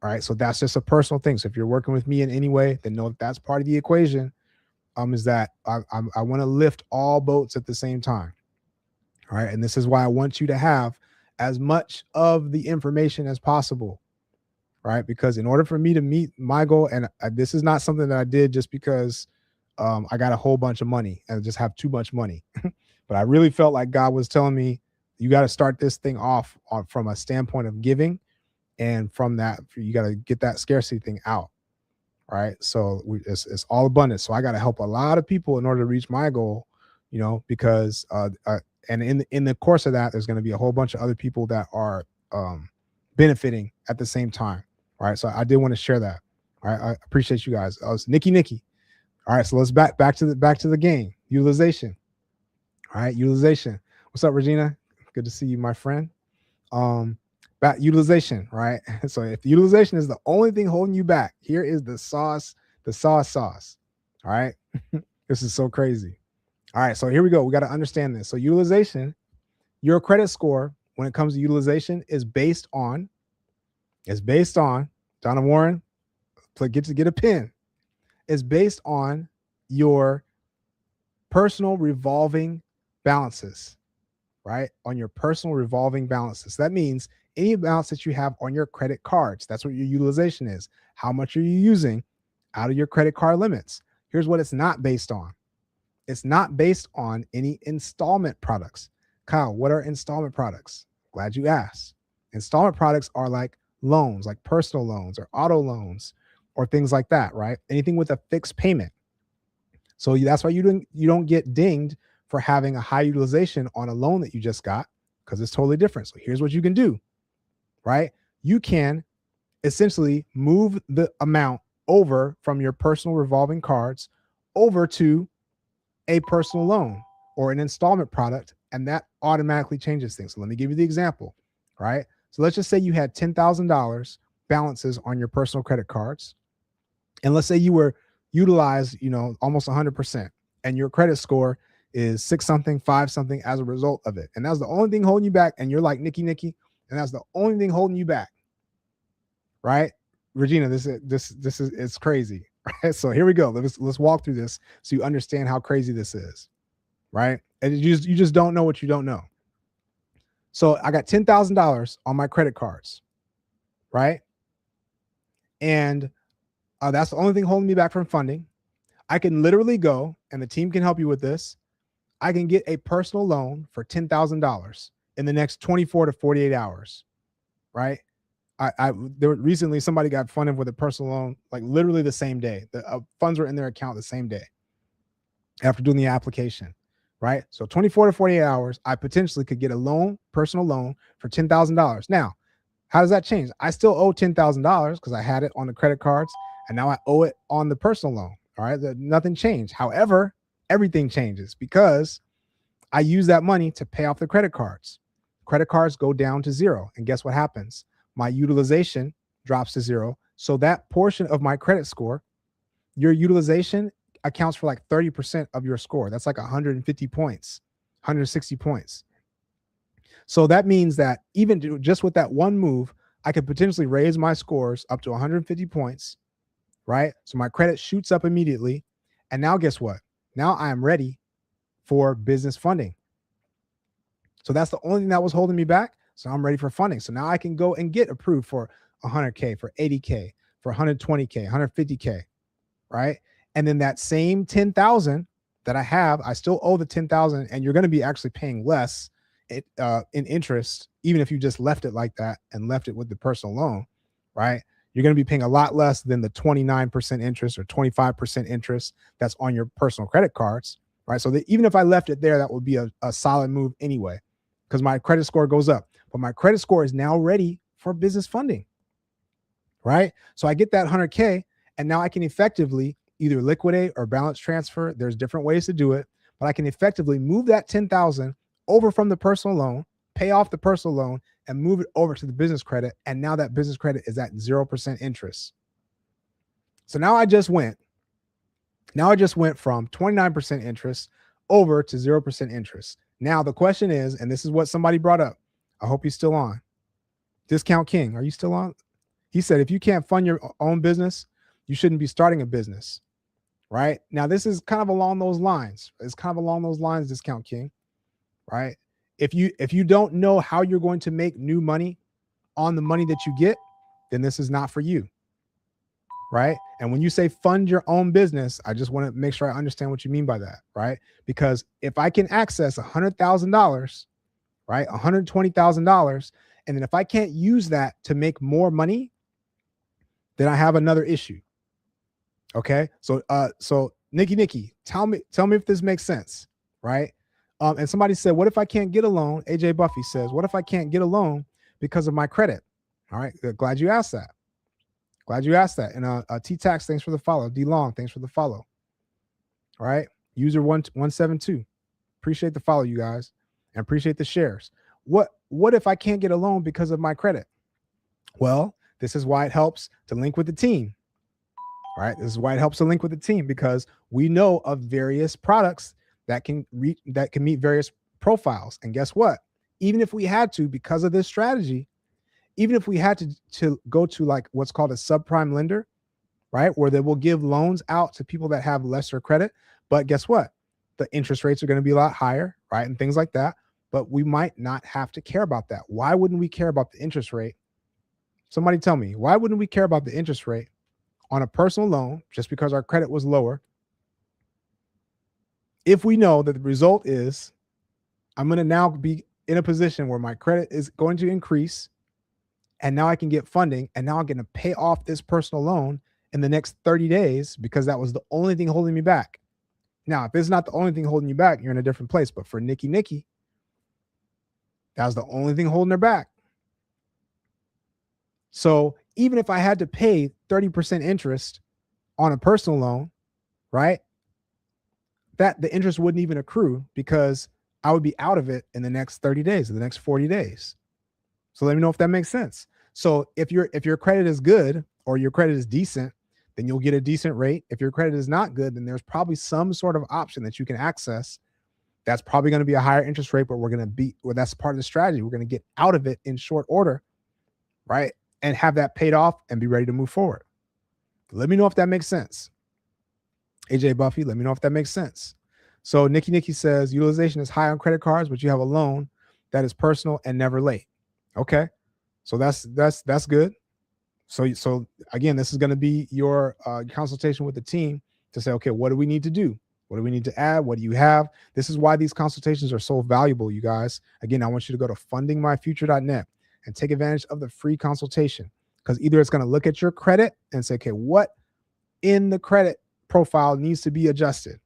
All right. So that's just a personal thing. So if you're working with me in any way, then know that that's part of the equation. Is that I want to lift all boats at the same time. All right. And this is why I want you to have as much of the information as possible. Right. Because in order for me to meet my goal, and this is not something that I did just because I got a whole bunch of money and just have too much money. But I really felt like God was telling me, you got to start this thing off from a standpoint of giving. And from that, you got to get that scarcity thing out. Right. So it's all abundance. So I got to help a lot of people in order to reach my goal, because and in the course of that, there's going to be a whole bunch of other people that are benefiting at the same time. All right. So I did want to share that. All right. I appreciate you guys. It's Nikki. All right. So let's back to the game. Utilization. All right. Utilization. What's up, Regina? Good to see you, my friend. Back utilization, right? So if utilization is the only thing holding you back, here is the sauce. All right. This is so crazy. All right. So here we go. We got to understand this. So utilization, your credit score when it comes to utilization is based on It's based on, Donna Warren, get a pen. It's based on your personal revolving balances, right? On your personal revolving balances. That means any balance that you have on your credit cards. That's what your utilization is. How much are you using out of your credit card limits? Here's what it's not based on. It's not based on any installment products. Kyle, what are installment products? Glad you asked. Installment products are like loans, like personal loans or auto loans or things like that, right? Anything with a fixed payment. So that's why you don't get dinged for having a high utilization on a loan that you just got, because it's totally different. So here's what you can do, right? You can essentially move the amount over from your personal revolving cards over to a personal loan or an installment product, and that automatically changes things. So let me give you the example, right? So let's just say you had $10,000 balances on your personal credit cards, and let's say you were utilized, almost 100%, and your credit score is 6 something, 5 something as a result of it. And that's the only thing holding you back. And you're like, Nikki, and that's the only thing holding you back, right? Regina, this is it's crazy, right? So here we go. Let's walk through this so you understand how crazy this is, right? And you just don't know what you don't know. So I got $10,000 on my credit cards, right? And that's the only thing holding me back from funding. I can literally go, and the team can help you with this. I can get a personal loan for $10,000 in the next 24 to 48 hours, right? There recently somebody got funded with a personal loan, like literally the same day. The funds were in their account the same day after doing the application, right? So 24 to 48 hours, I potentially could get a personal loan for $10,000. Now, how does that change? I still owe $10,000 because I had it on the credit cards, and now I owe it on the personal loan. All right, nothing changed. However, everything changes because I use that money to pay off the credit cards. Credit cards go down to zero, and guess what happens? My utilization drops to zero. So that portion of my credit score, your utilization accounts for like 30% of your score. That's like 150 points, 160 points. So that means that even just with that one move, I could potentially raise my scores up to 150 points, right? So my credit shoots up immediately. And now guess what? Now I am ready for business funding. So that's the only thing that was holding me back. So I'm ready for funding. So now I can go and get approved for 100K, for 80K, for 120K, 150K, right? And then that same 10,000 that I have, I still owe the 10,000, and you're going to be actually paying less in interest, even if you just left it like that and left it with the personal loan, right? You're going to be paying a lot less than the 29% interest or 25% interest that's on your personal credit cards, right? So that even if I left it there, that would be a solid move anyway, because my credit score goes up. But my credit score is now ready for business funding, right? So I get that 100K, and now I can effectively either liquidate or balance transfer. There's different ways to do it, but I can effectively move that 10,000 over from the personal loan, pay off the personal loan, and move it over to the business credit. And now that business credit is at 0% interest. So now I just went from 29% interest over to 0% interest. Now the question is, and this is what somebody brought up, I hope he's still on. Discount King, are you still on? He said, if you can't fund your own business, you shouldn't be starting a business, right? Now, this is kind of along those lines. It's kind of along those lines, Discount King, right? If you don't know how you're going to make new money on the money that you get, then this is not for you, right? And when you say fund your own business, I just want to make sure I understand what you mean by that, right? Because if I can access $100,000, right, $120,000, and then if I can't use that to make more money, then I have another issue. Okay, so Nikki, tell me if this makes sense, right? And somebody said, what if I can't get a loan? AJ Buffy says, what if I can't get a loan because of my credit? All right, glad you asked that. And T-Tax, thanks for the follow. D Long, thanks for the follow. All right, user 172, appreciate the follow, you guys, and appreciate the shares. What if I can't get a loan because of my credit? Well, this is why it helps to link with the team. Right. This is why it helps to link with the team, because we know of various products that can meet various profiles. And guess what? Even if we had to, because of this strategy, even if we had to go to like what's called a subprime lender, right, where they will give loans out to people that have lesser credit, but guess what? The interest rates are going to be a lot higher, right, and things like that. But we might not have to care about that. Why wouldn't we care about the interest rate? Somebody tell me, why wouldn't we care about the interest rate on a personal loan just because our credit was lower if we know that the result is I'm going to now be in a position where my credit is going to increase, and now I can get funding, and now I'm going to pay off this personal loan in the next 30 days because that was the only thing holding me back. Now, if it's not the only thing holding you back, you're in a different place. But for Nikki, that was the only thing holding her back. So even if I had to pay 30% interest on a personal loan, right, that the interest wouldn't even accrue because I would be out of it in the next 30 days, or the next 40 days. So let me know if that makes sense. So if your credit is good or your credit is decent, then you'll get a decent rate. If your credit is not good, then there's probably some sort of option that you can access. That's probably going to be a higher interest rate, but that's part of the strategy. We're going to get out of it in short order, right? And have that paid off and be ready to move forward. Let me know if that makes sense. AJ Buffy, let me know if that makes sense. So Nikki says utilization is high on credit cards, but you have a loan that is personal and never late. Okay. So that's good. So again, this is going to be your consultation with the team to say, okay, what do we need to do? What do we need to add? What do you have? This is why these consultations are so valuable, you guys. Again, I want you to go to fundingmyfuture.net and take advantage of the free consultation, because either it's going to look at your credit and say, okay, what in the credit profile needs to be adjusted,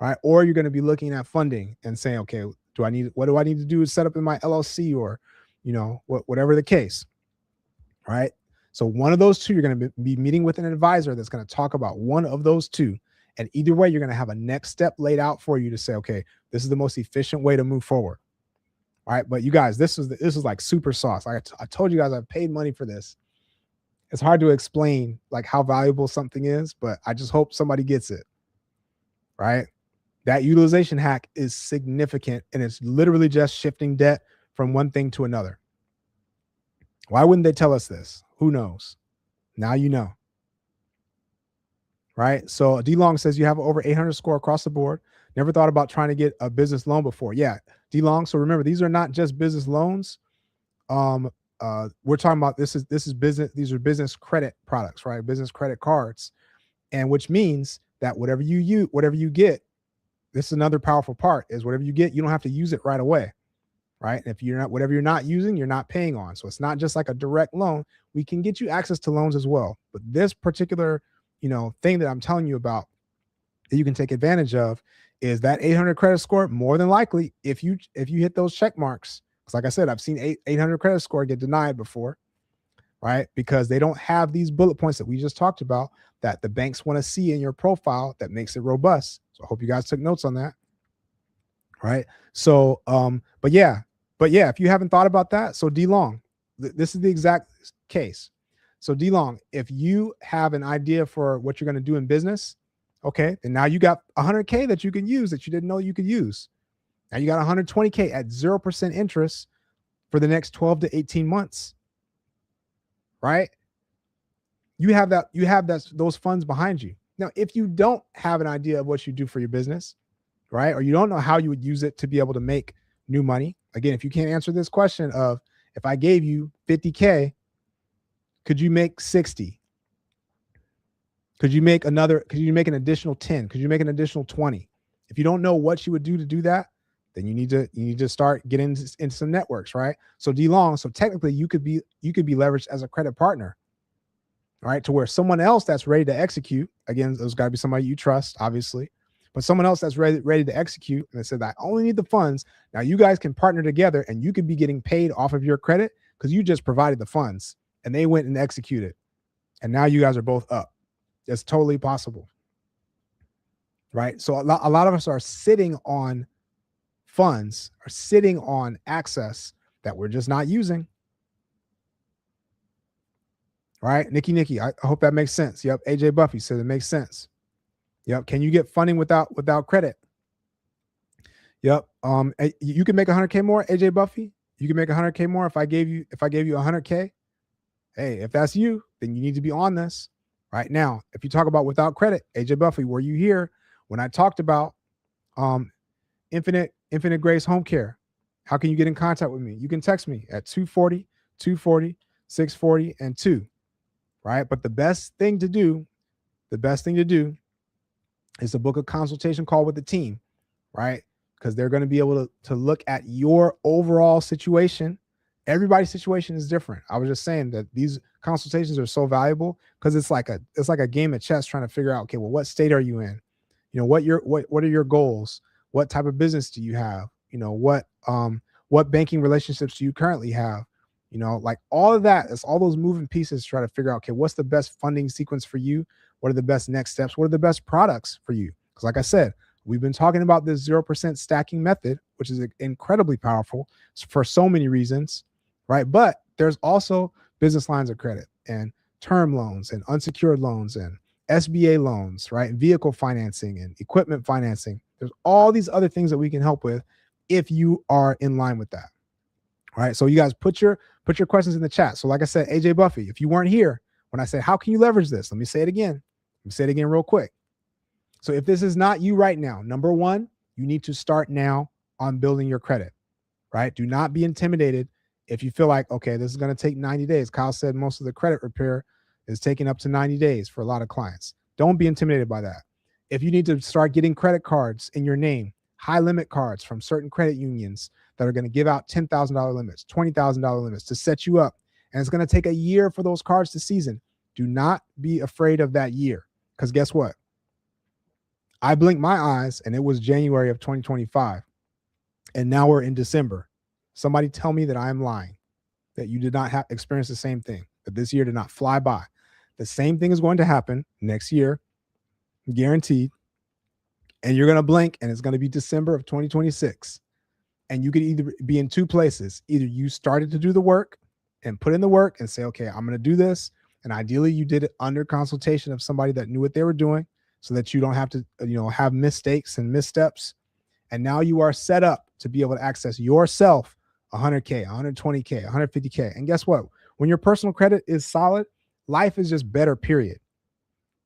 right? Or you're going to be looking at funding and saying, okay, what do I need to do to set up in my LLC, or, whatever the case, right? So one of those two, you're going to be meeting with an advisor that's going to talk about one of those two. And either way, you're going to have a next step laid out for you to say, okay, this is the most efficient way to move forward. All right. But you guys, this is like super sauce. I told you guys I've paid money for this. It's hard to explain like how valuable something is, but I just hope somebody gets it. Right. That utilization hack is significant, and it's literally just shifting debt from one thing to another. Why wouldn't they tell us this? Who knows? Now you know. Right? So D-Long says you have over 800 score across the board. Never thought about trying to get a business loan before. Yeah, D-Long. So remember, these are not just business loans. We're talking about this is business. These are business credit products, right? Business credit cards, and which means that whatever you get, this is another powerful part, is whatever you get, you don't have to use it right away. Right. And if whatever you're not using, you're not paying on. So it's not just like a direct loan. We can get you access to loans as well. But this particular, thing that I'm telling you about that you can take advantage of is that 800 credit score. More than likely, if you hit those check marks, because like I said, I've seen 800 credit score get denied before, right? Because they don't have these bullet points that we just talked about that the banks want to see in your profile that makes it robust. So I hope you guys took notes on that. Right. So, but yeah, if you haven't thought about that, so D-Long, this is the exact case. So D-Long, if you have an idea for what you're going to do in business, okay, and now you got 100K that you can use that you didn't know you could use. Now you got 120K at 0% interest for the next 12 to 18 months, right? You have those funds behind you. Now, if you don't have an idea of what you do for your business, right, or you don't know how you would use it to be able to make new money. Again, if you can't answer this question of, if I gave you 50K, could you make 60? Could you make an additional 10? Could you make an additional 20? If you don't know what you would do to do that, then you need to start getting into some networks, right? So D-Long, so technically you could be leveraged as a credit partner, right? To where someone else that's ready to execute, again, there's got to be somebody you trust, obviously, but someone else that's ready to execute, and they said, I only need the funds. Now you guys can partner together, and you could be getting paid off of your credit because you just provided the funds and they went and executed. And now you guys are both up. It's totally possible. Right? So a lot of us are sitting on funds, are sitting on access that we're just not using. Right? Nikki, I hope that makes sense. Yep. AJ Buffy said it makes sense. Yep. Can you get funding without credit? Yep. You can make 100K more, AJ Buffy. You can make 100K more if I gave you 100K. Hey, if that's you, then you need to be on this right now. If you talk about without credit, AJ Buffy, were you here when I talked about um, Infinite Grace Home Care? How can you get in contact with me? You can text me at 240, 240, 640, and 2, right? But the best thing to do is to book a consultation call with the team, right? Because they're going to be able to look at your overall situation. Everybody's situation is different. I was just saying that these consultations are so valuable because it's like a game of chess trying to figure out, okay, well, what state are you in? You know, what are your goals? What type of business do you have? You know, what banking relationships do you currently have? You know, like all of that, it's all those moving pieces to try to figure out, okay, what's the best funding sequence for you? What are the best next steps? What are the best products for you? Because like I said, we've been talking about this 0% stacking method, which is incredibly powerful for so many reasons, right? But there's also business lines of credit and term loans and unsecured loans and SBA loans, right? Vehicle financing and equipment financing. There's all these other things that we can help with if you are in line with that. All right. So you guys put your questions in the chat. So like I said, AJ Buffy, if you weren't here when I said, how can you leverage this? Let me say it again. Let me say it again real quick. So if this is not you right now, number one, you need to start now on building your credit, right? Do not be intimidated if you feel like, okay, this is going to take 90 days. Kyle said most of the credit repair is taking up to 90 days for a lot of clients. Don't be intimidated by that. If you need to start getting credit cards in your name, high limit cards from certain credit unions that are going to give out $10,000 limits, $20,000 limits to set you up, and it's going to take a year for those cards to season, do not be afraid of that year. Because guess what? I blinked my eyes and it was January of 2025. And now we're in December. Somebody tell me that I am lying, that you did not experience the same thing, that this year did not fly by. The same thing is going to happen next year, guaranteed. And you're going to blink and it's going to be December of 2026. And you could either be in two places. Either you started to do the work and put in the work and say, okay, I'm going to do this. And ideally you did it under consultation of somebody that knew what they were doing so that you don't have to, have mistakes and missteps. And now you are set up to be able to access yourself 100K, 120K, 150K. And guess what? When your personal credit is solid, life is just better, period.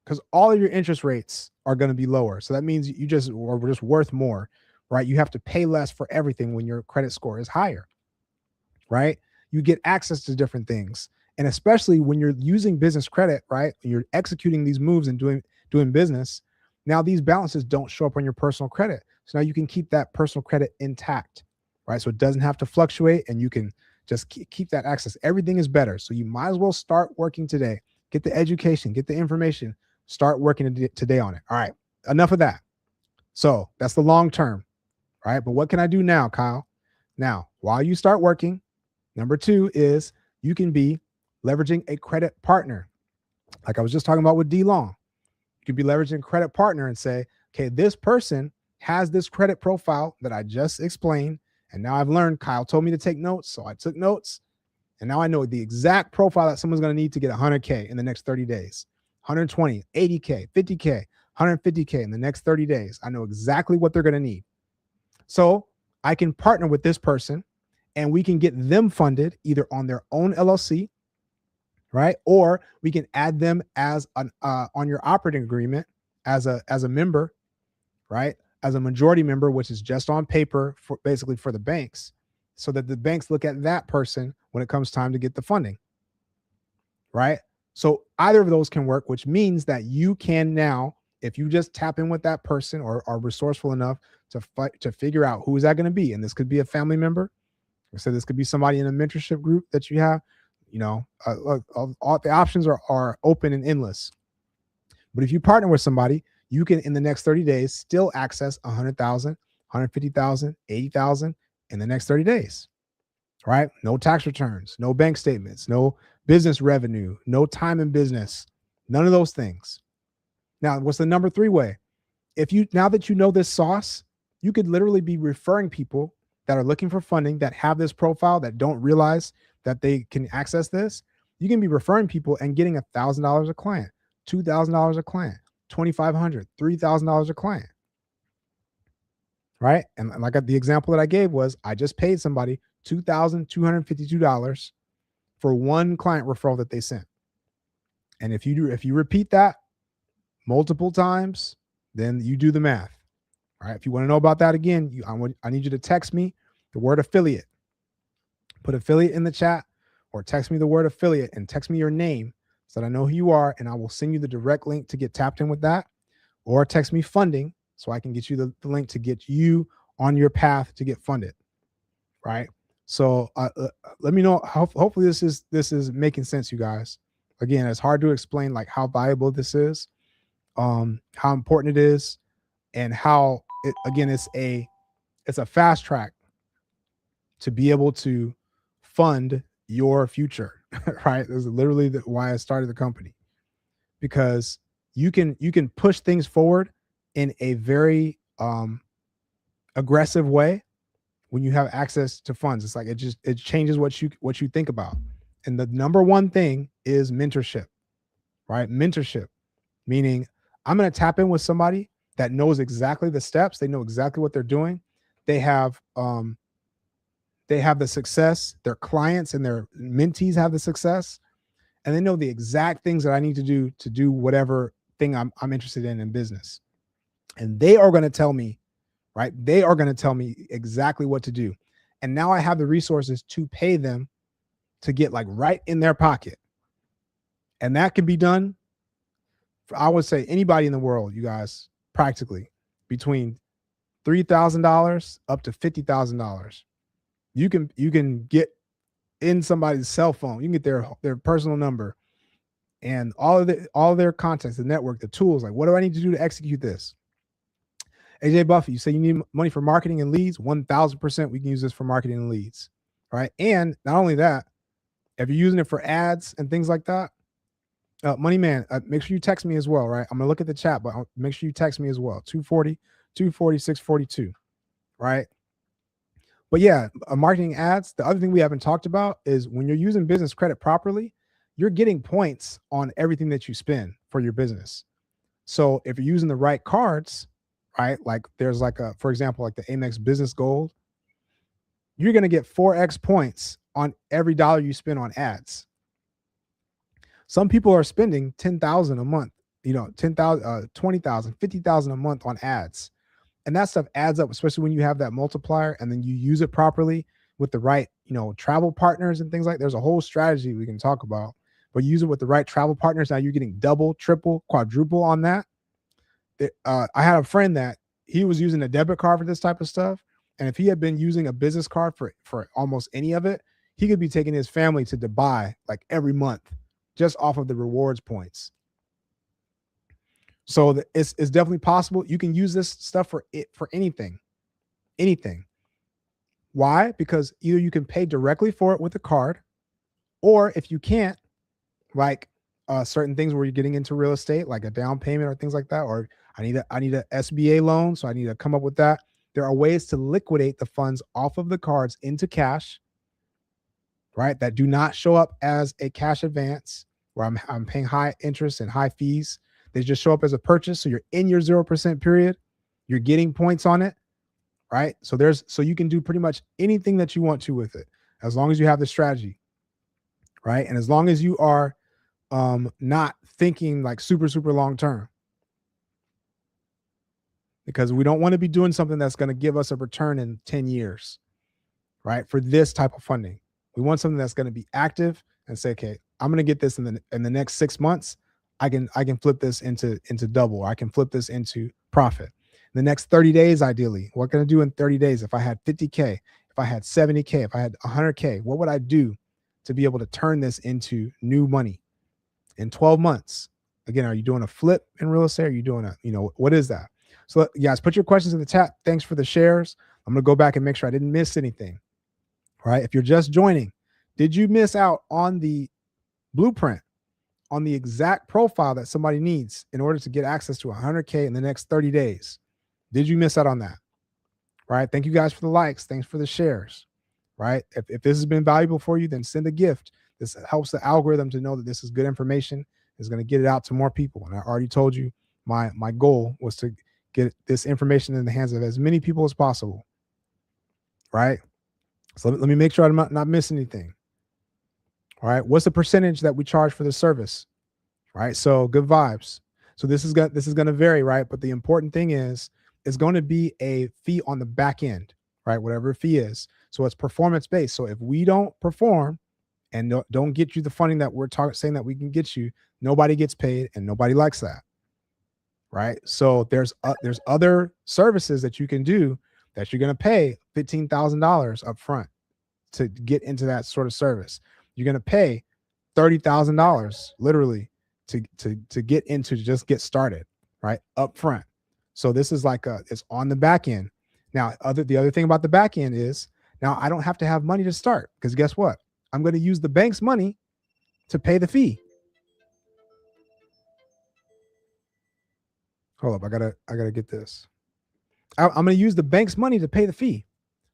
Because all of your interest rates are going to be lower. So that means you just are just worth more, right? You have to pay less for everything when your credit score is higher, right? You get access to different things. And especially when you're using business credit, right? When you're executing these moves and doing business, now these balances don't show up on your personal credit. So now you can keep that personal credit intact, right? So it doesn't have to fluctuate and you can just keep that access. Everything is better. So you might as well start working today. Get the education, get the information, start working today on it. All right, enough of that. So that's the long term, right? But what can I do now, Kyle? Now, while you start working, number two is you can be leveraging a credit partner. Like I was just talking about with D Long. You could be leveraging a credit partner and say, okay, this person has this credit profile that I just explained. And now I've learned, Kyle told me to take notes. So I took notes. And now I know the exact profile that someone's going to need to get 100K in the next 30 days, 120, 80K, 50K, 150K in the next 30 days. I know exactly what they're going to need. So I can partner with this person and we can get them funded either on their own LLC, right? Or we can add them as an on your operating agreement as a member, right? As a majority member, which is just on paper for basically for the banks, so that the banks look at that person when it comes time to get the funding, right? So either of those can work, which means that you can now, if you just tap in with that person or are resourceful enough to figure out who is that going to be. And this could be a family member. So this could be somebody in a mentorship group that you have, all the options are open and endless. But if you partner with somebody, you can, in the next 30 days, still access 100,000, 150,000, 80,000 in the next 30 days, right? No tax returns, no bank statements, no business revenue, no time in business, none of those things. Now, what's the number three way? Now that you know this sauce, you could literally be referring people that are looking for funding that have this profile that don't realize that they can access this. You can be referring people and getting $1,000 a client, $2,000 a client, $2,500, $3,000 a client, right? And like the example that I gave was I just paid somebody $2,252 for one client referral that they sent. And if you repeat that multiple times, then you do the math. All right. If you want to know about that again, I need you to text me the word affiliate. Put affiliate in the chat, or text me the word affiliate and text me your name so that I know who you are, and I will send you the direct link to get tapped in with that. Or text me funding so I can get you the link to get you on your path to get funded. Right. So let me know. Hopefully this is making sense, you guys. Again, it's hard to explain like how valuable this is, how important it is, and how it, again, it's a fast track to be able to fund your future. Right. This is literally why I started the company, because you can push things forward in a very aggressive way when you have access to funds. It's like it changes what you think about. And the number one thing is mentorship, right? Mentorship, meaning I'm going to tap in with somebody that knows exactly the steps. They know exactly what they're doing. They have the success. Their clients and their mentees have the success, and they know the exact things that I need to do whatever thing I'm interested in business. And they are going to tell me, right? They are going to tell me exactly what to do. And now I have the resources to pay them to get like right in their pocket. And that can be done for, I would say, anybody in the world, you guys, practically between $3,000 up to $50,000. You can get in somebody's cell phone. You can get their personal number and all of their contacts, the network, the tools. Like, what do I need to do to execute this? AJ Buffy, you say you need money for marketing and leads. 1,000% we can use this for marketing and leads. Right. And not only that, if you're using it for ads and things like that, Money Man, make sure you text me as well. Right. I'm gonna look at the chat, but make sure you text me as well. 240 642. Right. But yeah, marketing ads. The other thing we haven't talked about is when you're using business credit properly, you're getting points on everything that you spend for your business. So if you're using the right cards, right? Like there's like for example, like the Amex Business Gold, you're going to get 4x points on every dollar you spend on ads. Some people are spending 10,000 a month, 10,000, 20,000, 50,000 a month on ads. And that stuff adds up, especially when you have that multiplier and then you use it properly with the right, travel partners and things like that. There's a whole strategy we can talk about, but use it with the right travel partners. Now you're getting double, triple, quadruple on that. I had a friend that he was using a debit card for this type of stuff. And if he had been using a business card for almost any of it, he could be taking his family to Dubai like every month just off of the rewards points. So it's definitely possible. You can use this stuff for anything. Why? Because either you can pay directly for it with a card, or if you can't, like certain things where you're getting into real estate, like a down payment or things like that, or I need a SBA loan, so I need to come up with that. There are ways to liquidate the funds off of the cards into cash, right? That do not show up as a cash advance where I'm paying high interest and high fees. They just show up as a purchase. So you're in your 0% period. You're getting points on it, right? So you can do pretty much anything that you want to with it, as long as you have the strategy, right? And as long as you are not thinking like super, super long term, because we don't want to be doing something that's going to give us a return in 10 years, right? For this type of funding, we want something that's going to be active and say, okay, I'm going to get this in the next 6 months. I can flip this into double, or I can flip this into profit. In the next 30 days, ideally, what can I do in 30 days? If I had 50K, if I had 70K, if I had 100K, what would I do to be able to turn this into new money in 12 months? Again, are you doing a flip in real estate? Are you doing what is that? So guys, put your questions in the chat. Thanks for the shares. I'm going to go back and make sure I didn't miss anything. All right. If you're just joining, did you miss out on the blueprint, on the exact profile that somebody needs in order to get access to 100K in the next 30 days? Did you miss out on that? Right. Thank you guys for the likes. Thanks for the shares. Right. If this has been valuable for you, then send a gift. This helps the algorithm to know that this is good information. Is going to get it out to more people. And I already told you my goal was to get this information in the hands of as many people as possible. Right. So let me make sure I'm not missing anything. All right. What's the percentage that we charge for the service? Right. So good vibes. So this is going to vary, right? But the important thing is it's going to be a fee on the back end, right? Whatever fee is. So it's performance based. So if we don't perform and don't get you the funding that we're talking saying that we can get you, nobody gets paid and nobody likes that. Right. So there's other services that you can do that you're going to pay $15,000 up front to get into that sort of service. You're going to pay $30,000 literally to get into just get started, right? Up front. So this is like it's on the back end. Now, the other thing about the back end is now I don't have to have money to start because guess what? I'm going to use the bank's money to pay the fee. Hold up, I gotta get this. I'm going to use the bank's money to pay the fee.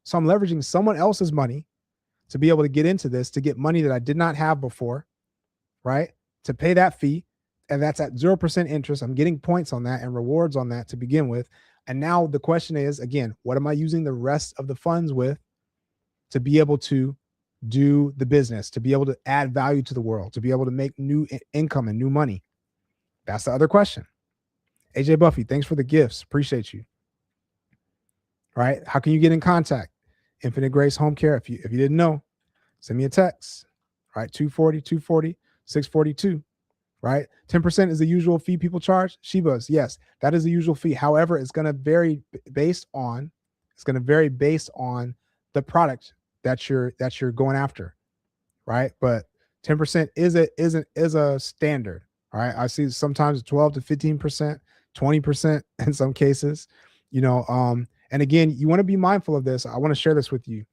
So I'm leveraging someone else's money to be able to get into this, to get money that I did not have before, right? To pay that fee. And that's at 0% interest. I'm getting points on that and rewards on that to begin with. And now the question is, again, what am I using the rest of the funds with to be able to do the business, to be able to add value to the world, to be able to make new income and new money? That's the other question. AJ Buffy, thanks for the gifts. Appreciate you. All right. How can you get in contact? Infinite Grace Home Care. If you didn't know, send me a text. All right. 240, 642. Right. 10% is the usual fee people charge. Shebas, yes, that is the usual fee. However, it's going to vary based on the product that you're going after. Right. But 10% is a standard. All right. I see sometimes 12 to 15%, 20% in some cases, and again, you want to be mindful of this. I want to share this with you.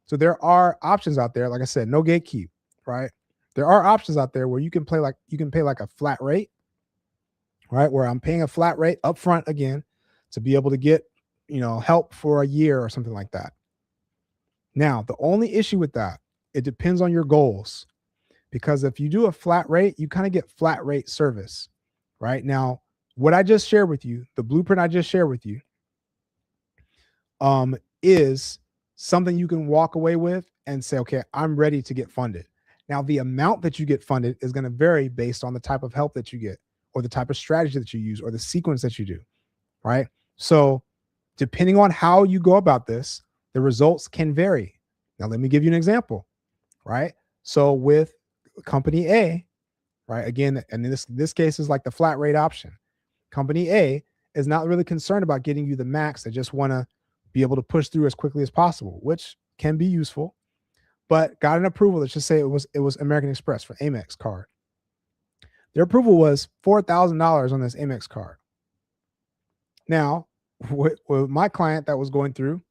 So there are options out there. Like I said, no gatekeep, right? There are options out there where you can pay like a flat rate, right? Where I'm paying a flat rate up front again to be able to get, help for a year or something like that. Now, the only issue with that, it depends on your goals. Because if you do a flat rate, you kind of get flat rate service, right? Now, what I just shared with you, the blueprint I just shared with you, is something you can walk away with and say, okay, I'm ready to get funded. Now, the amount that you get funded is going to vary based on the type of help that you get or the type of strategy that you use or the sequence that you do, right? So depending on how you go about this, the results can vary. Now, let me give you an example, right? So with company A, right, again, and this case is like the flat rate option. Company A is not really concerned about getting you the max. They just want to be able to push through as quickly as possible, which can be useful, but got an approval. Let's just say it was American Express for Amex card. Their approval was $4,000 on this Amex card. Now, with my client that was going through,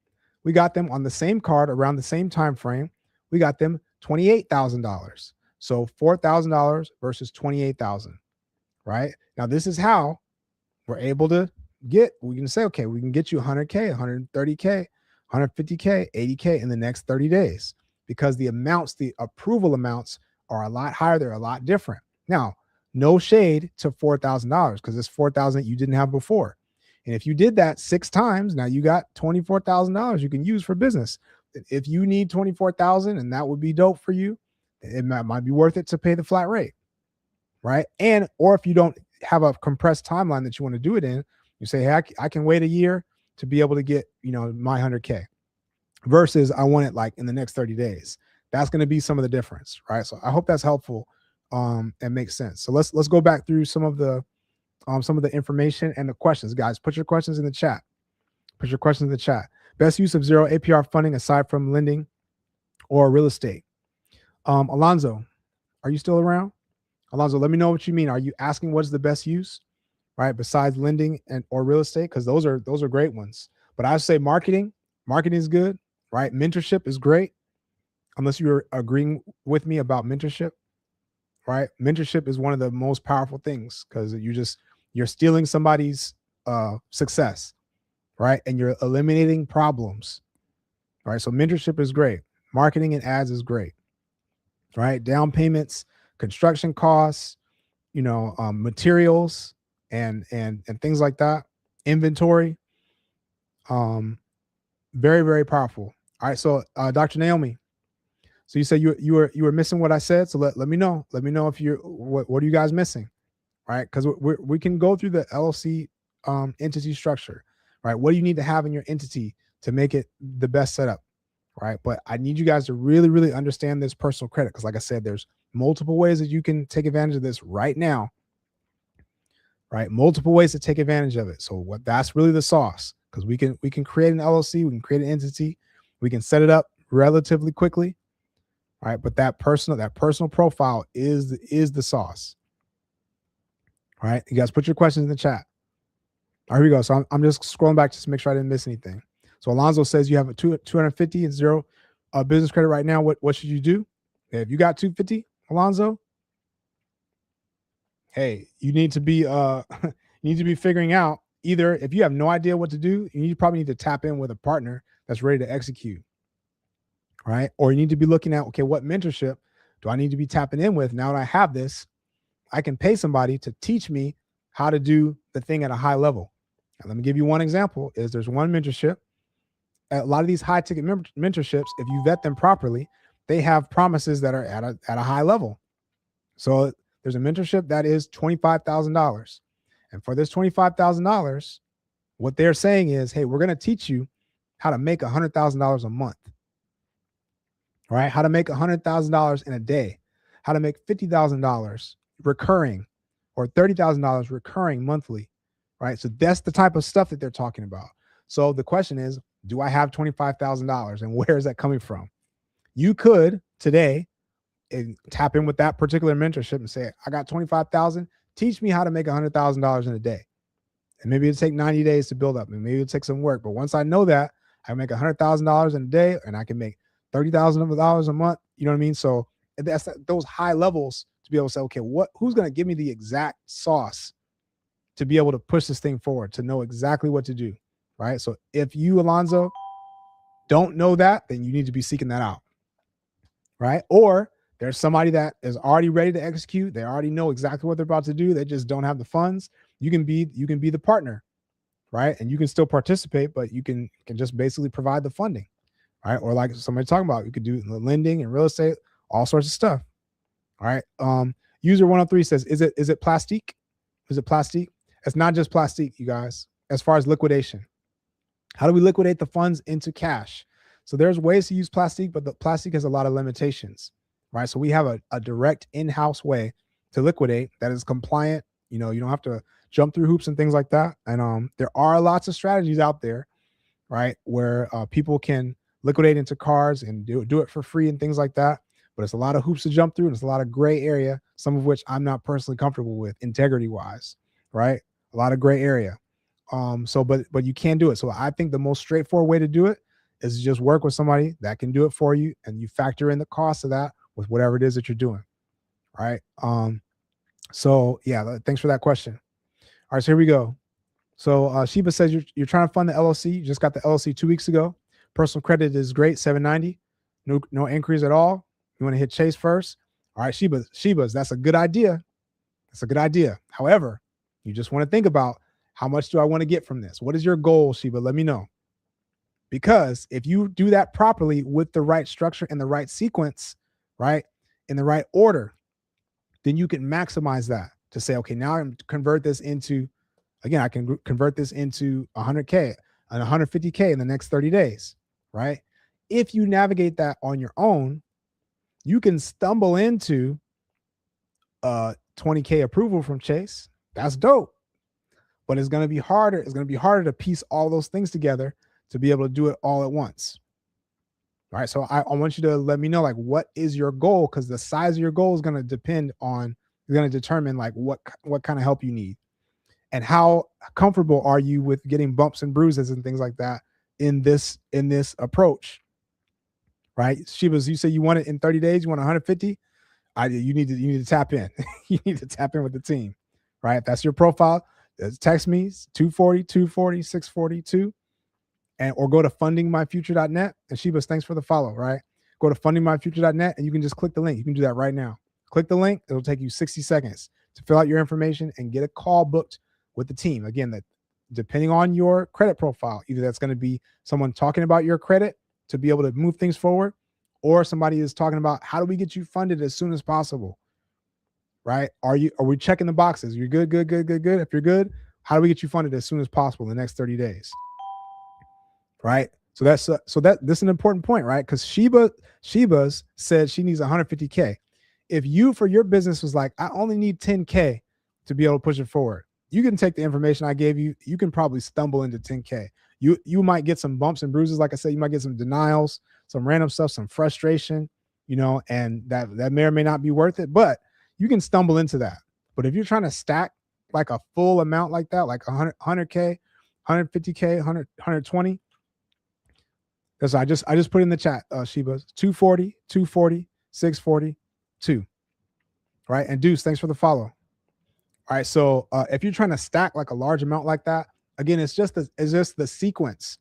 we got them on the same card around the same time frame. We got them $28,000. So $4,000 versus $28,000, right? Now, this is how we're able to we can say, okay, we can get you 100K, 130K, 150K, 80K in the next 30 days because the approval amounts are a lot higher. They're a lot different. Now, no shade to $4,000 because it's $4,000 that you didn't have before. And if you did that 6 times, now you got $24,000 you can use for business. If you need $24,000 and that would be dope for you, it might be worth it to pay the flat rate, right? Or if you don't have a compressed timeline that you want to do it in, you say, hey, I can wait a year to be able to get, my 100K versus I want it like in the next 30 days. That's going to be some of the difference, right? So I hope that's helpful and makes sense. So let's go back through some of the information and the questions. Guys, put your questions in the chat. Best use of zero APR funding aside from lending or real estate. Alonzo, are you still around? Alonzo, let me know what you mean. Are you asking what's the best use, right? Besides lending or real estate? Because those are great ones. But I say marketing is good, right? Mentorship is great. Unless you're agreeing with me about mentorship, right? Mentorship is one of the most powerful things because you're stealing somebody's success, right? And you're eliminating problems, right? So mentorship is great. Marketing and ads is great, right? Down payments, construction costs, materials and things like that, inventory, very, very powerful. All right. So Dr. Naomi, So you said you were missing what I said. So let me know. Let me know if you're what are you guys missing, right? Because we can go through the LLC entity structure, right? What do you need to have in your entity to make it the best setup, right? But I need you guys to really, really understand this personal credit because, like I said, there's multiple ways that you can take advantage of this right now, right? Multiple ways to take advantage of it. So what that's really the sauce because we can create an LLC, we can create an entity, we can set it up relatively quickly, right? But that personal profile is the sauce. All right, you guys put your questions in the chat. All right, here we go. So I'm just scrolling back just to make sure I didn't miss anything. So Alonzo says you have a 250 and zero business credit right now. What should you do? If you got 250, Alonzo, hey, you need to be you need to be figuring out either if you have no idea what to do, you probably need to tap in with a partner that's ready to execute. Right? Or you need to be looking at, okay, what mentorship do I need to be tapping in with now that I have this? I can pay somebody to teach me how to do the thing at a high level. And let me give you one example is there's one mentorship. A lot of these high ticket mentorships, if you vet them properly, they have promises that are at a high level. So there's a mentorship that is $25,000. And for this $25,000, what they're saying is, hey, we're going to teach you how to make $100,000 a month. Right? How to make $100,000 in a day, how to make $50,000 recurring or $30,000 recurring monthly, right? So that's the type of stuff that they're talking about. So the question is, do I have $25,000 and where is that coming from? You could today tap in with that particular mentorship and say, I got 25,000, teach me how to make $100,000 in a day. And maybe it'll take 90 days to build up and maybe it'll take some work. But once I know that, I can make $100,000 in a day and I can make $30,000 a month. You know what I mean? So that's those high levels to be able to say, okay, who's going to give me the exact sauce to be able to push this thing forward, to know exactly what to do, right? So if you, Alonzo, don't know that, then you need to be seeking that out, right? Or there's somebody that is already ready to execute. They already know exactly what they're about to do. They just don't have the funds. You can be the partner, right? And you can still participate, but you can just basically provide the funding. Right. Or like somebody talking about, you could do lending and real estate, all sorts of stuff. All right. User 103 says, is it plastique? Is it plastique? It's not just plastique, you guys. As far as liquidation, how do we liquidate the funds into cash? So there's ways to use plastique, but the plastic has a lot of limitations, right? So we have a direct in-house way to liquidate that is compliant. You know, you don't have to jump through hoops and things like that. And there are lots of strategies out there, right, where people can liquidate into cards and do it for free and things like that. But it's a lot of hoops to jump through and it's a lot of gray area, some of which I'm not personally comfortable with integrity wise, right? A lot of gray area. But you can do it. So I think the most straightforward way to do it is to just work with somebody that can do it for you and you factor in the cost of that with whatever it is that you're doing, right? So yeah, thanks for that question. All right, so here we go. So Sheba says you're trying to fund the LLC. You just got the LLC 2 weeks ago. Personal credit is great, 790. No inquiries at all. You want to hit Chase first. All right, Sheba's, that's a good idea. That's a good idea. However, you just want to think about how much do I want to get from this? What is your goal, Sheba? Let me know. Because if you do that properly with the right structure and the right sequence, right, in the right order, then you can maximize that to say, okay, now I can convert this into, again, I can convert this into 100K and 150K in the next 30 days, right? If you navigate that on your own, you can stumble into 20K approval from Chase. That's dope. But it's going to be harder. It's going to be harder to piece all those things together to be able to do it all at once. All right. So I want you to let me know, like, what is your goal? Because the size of your goal is going to determine like what kind of help you need. And how comfortable are you with getting bumps and bruises and things like that in this approach, right? Shibas, you say you want it in 30 days, you want 150. You need to tap in. You need to tap in with the team, right? If that's your profile, text me 240 642 or go to fundingmyfuture.net. And Shibas, thanks for the follow, right? Go to fundingmyfuture.net and you can just click the link. You can do that right now. Click the link. It'll take you 60 seconds to fill out your information and get a call booked with the team. Again, that depending on your credit profile, either that's going to be someone talking about your credit to be able to move things forward, or somebody is talking about how do we get you funded as soon as possible, right? Are we checking the boxes? You're good. If you're good, how do we get you funded as soon as possible in the next 30 days? Right? So this is an important point, right? Because Sheba's said she needs 150K. If you, for your business, was like, I only need 10K to be able to push it forward, you can take the information I gave you. You can probably stumble into 10K. You might get some bumps and bruises. Like I said, you might get some denials, some random stuff, some frustration, and that may or may not be worth it, but you can stumble into that. But if you're trying to stack like a full amount like that, like 100K, 150K, 120, because I just put in the chat, Sheba's 240, 240, 640, 2. Right. And Deuce, thanks for the follow. All right. So if you're trying to stack like a large amount like that, again, it's just the sequence,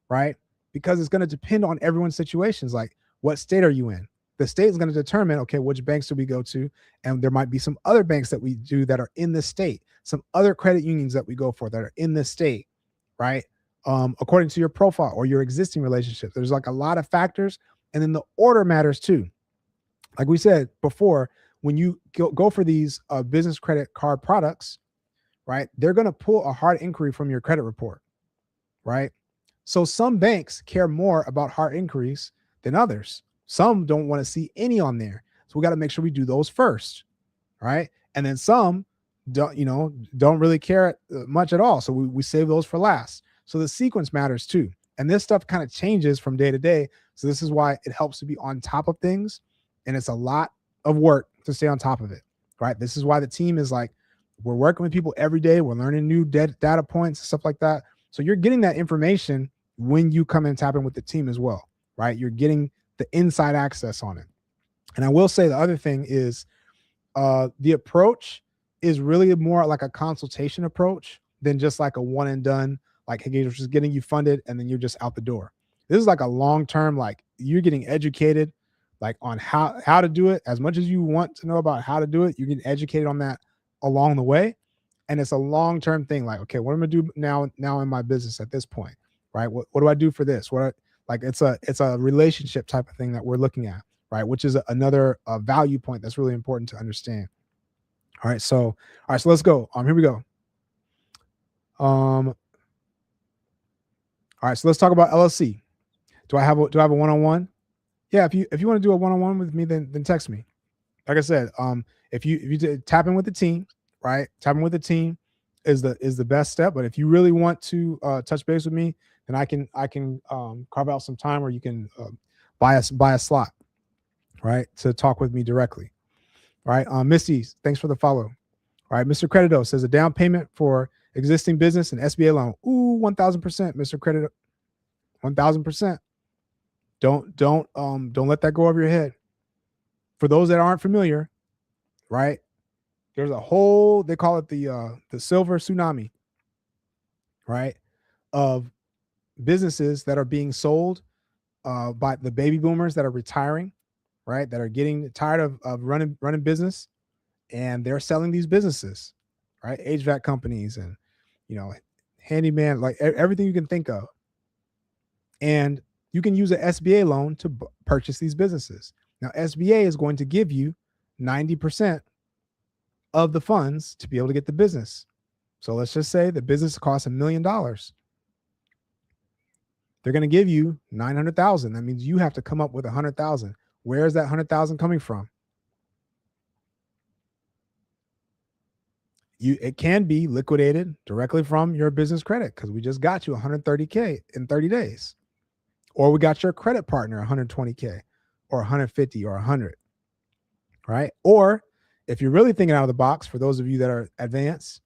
right? Because it's going to depend on everyone's situations. Like, what state are you in? The state is going to determine, okay, which banks do we go to? And there might be some other banks that we do that are in the state, some other credit unions that we go for that are in the state, right? According to your profile or your existing relationship. There's like a lot of factors. And then the order matters too. Like we said before, when you go for these business credit card products, right, they're going to pull a hard inquiry from your credit report, right? So some banks care more about hard inquiries than others. Some don't want to see any on there. So we got to make sure we do those first, right? And then some don't really care much at all. So we save those for last. So the sequence matters too. And this stuff kind of changes from day to day. So this is why it helps to be on top of things. And it's a lot of work to stay on top of it, right? This is why the team is like, we're working with people every day. We're learning new data points, stuff like that. So you're getting that information when you come and tap in with the team as well, right? You're getting the inside access on it. And I will say the other thing is the approach is really more like a consultation approach than just like a one and done, like, hey, we're just getting you funded and then you're just out the door. This is like a long-term, like you're getting educated like on how to do it. As much as you want to know about how to do it, you get educated on that along the way. And it's a long-term thing. Like, okay, what am I gonna do now in my business at this point, right? What do I do for this? It's a relationship type of thing that we're looking at, right? Which is another value point that's really important to understand. All right, so let's go. Here we go. All right, so let's talk about LLC. Do I have a one-on-one? Yeah, if you want to do a one-on-one with me, then text me. Like I said, if you tap in with the team, right? Tapping with the team is the best step. But if you really want to touch base with me, then I can carve out some time where you can buy a slot, right, to talk with me directly. All right, Misty, thanks for the follow. All right, Mr. Credito says a down payment for existing business and SBA loan. Ooh, 1,000%, Mr. Credito, 1,000%. Don't let that go over your head. For those that aren't familiar, right? There's a whole, they call it the silver tsunami, right? Of businesses that are being sold by the baby boomers that are retiring, right? That are getting tired of running business, and they're selling these businesses, right? HVAC companies and, handyman, like everything you can think of. And you can use an SBA loan to purchase these businesses. Now, SBA is going to give you 90% of the funds to be able to get the business. So let's just say the business costs $1 million. They're going to give you 900,000. That means you have to come up with 100,000. Where is that 100,000 coming from? It can be liquidated directly from your business credit, because we just got you 130K in 30 days. Or we got your credit partner 120K or 150 or 100, right? Or if you're really thinking out of the box, for those of you that are advanced,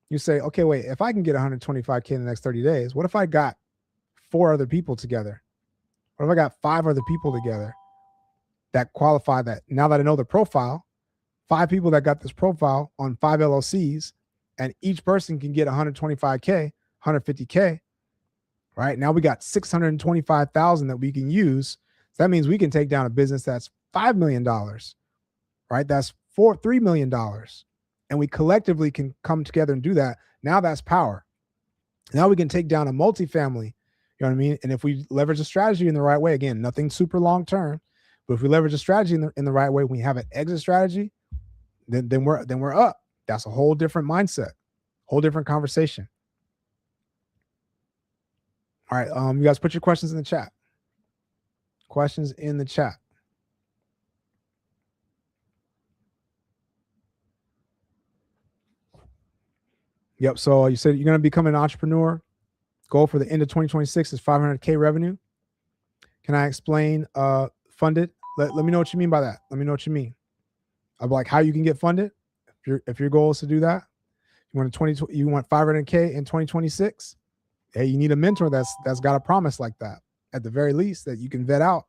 you say, okay, wait, if I can get 125K in the next 30 days, what if I got 4 other people together? What if I got 5 other people together that qualify, that now that I know the profile, 5 people that got this profile on 5 LLCs, and each person can get 125K, 150K, right? Now we got 625,000 that we can use. So that means we can take down a business that's $5 million, right? That's $3 million. And we collectively can come together and do that. Now that's power. Now we can take down a multifamily, You know what I mean? And if we leverage a strategy in the right way, again, nothing super long term, but if we leverage a strategy in the right way, we have an exit strategy, then we're up. That's a whole different mindset, whole different conversation. All right, you guys put your questions in the chat. Questions in the chat. Yep. So you said you're going to become an entrepreneur. Goal for the end of 2026 is 500K revenue. Can I explain funded? Let me know what you mean by that. Let me know what you mean. Of like how you can get funded. If your goal is to do that, you want 500K in 2026. Hey, you need a mentor that's got a promise like that. At the very least, that you can vet out,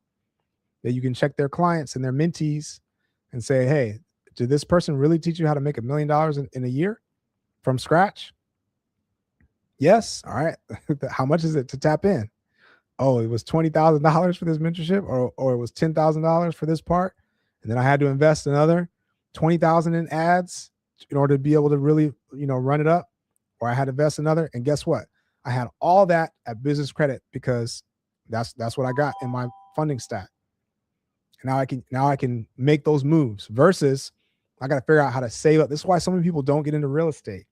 that you can check their clients and their mentees and say, hey, did this person really teach you how to make $1 million in a year from scratch? Yes. All right. How much is it to tap in? Oh, it was $20,000 for this mentorship, or it was $10,000 for this part, and then I had to invest another $20,000 in ads in order to be able to really, run it up, or I had to invest another. And guess what? I had all that at business credit because that's what I got in my funding stack. And now I can make those moves versus I got to figure out how to save up. This is why so many people don't get into real estate,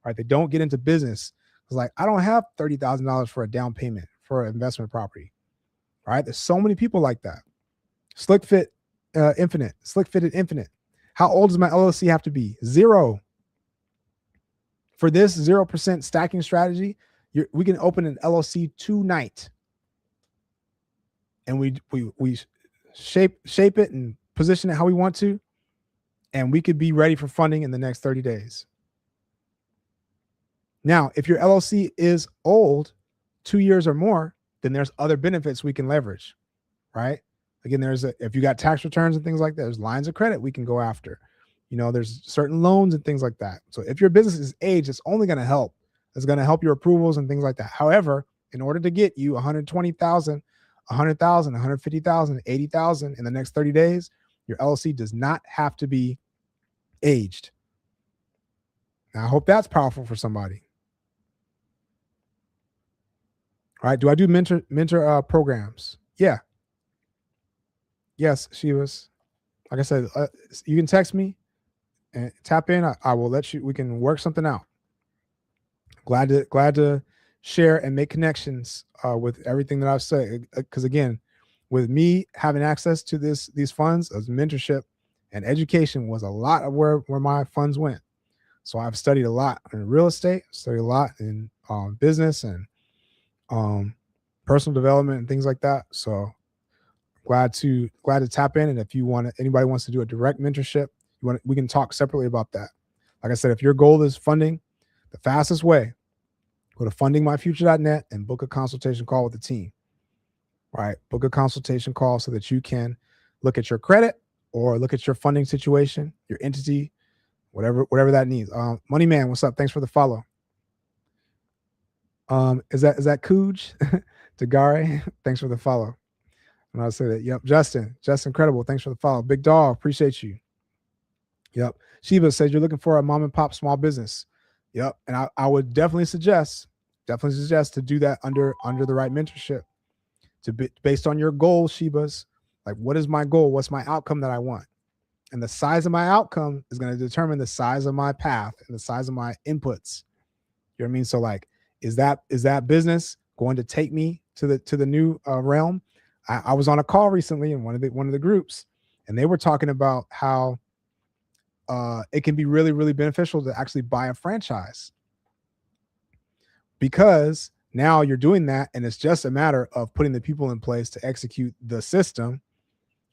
right? They don't get into business. It's like, I don't have $30,000 for a down payment for an investment property, right? There's so many people like that. Slick Fitted Infinite. How old does my LLC have to be? 0. For this 0% stacking strategy, we can open an LLC tonight, and we shape it and position it how we want to, and we could be ready for funding in the next 30 days. Now, if your LLC is old, 2 years or more, then there's other benefits we can leverage, right? Again, if you got tax returns and things like that, there's lines of credit we can go after. There's certain loans and things like that. So if your business is aged, it's only going to help. It's going to help your approvals and things like that. However, in order to get you 120,000, 100,000, 150,000, 80,000 in the next 30 days, your LLC does not have to be aged. Now, I hope that's powerful for somebody. All right. Do I do mentor programs? Yeah. Yes, Shivas. Like I said, you can text me and tap in. I will let you. We can work something out. Glad to share and make connections with everything that I've said. Because again, with me having access to these funds as mentorship and education was a lot of where my funds went. So I've studied a lot in real estate, studied a lot in business and personal development and things like that. So glad to tap in. And if anybody wants to do a direct mentorship, we can talk separately about that. Like I said, if your goal is funding, the fastest way, go to fundingmyfuture.net and book a consultation call with the team. Right? Book a consultation call so that you can look at your credit or look at your funding situation, your entity, whatever that needs. Money Man, what's up? Thanks for the follow. Is that Cooj? Tagare, thanks for the follow. And I'll say that. Yep. Justin, incredible. Thanks for the follow. Big Dog, appreciate you. Yep. Shiva says you're looking for a mom and pop small business. Yep. And I would definitely suggest to do that under the right mentorship. Based on your goals, Shivas, like what is my goal? What's my outcome that I want? And the size of my outcome is going to determine the size of my path and the size of my inputs. You know what I mean? So like, is that business going to take me to the new realm? I was on a call recently in one of the groups, and they were talking about how it can be really, really beneficial to actually buy a franchise, because now you're doing that, and it's just a matter of putting the people in place to execute the system.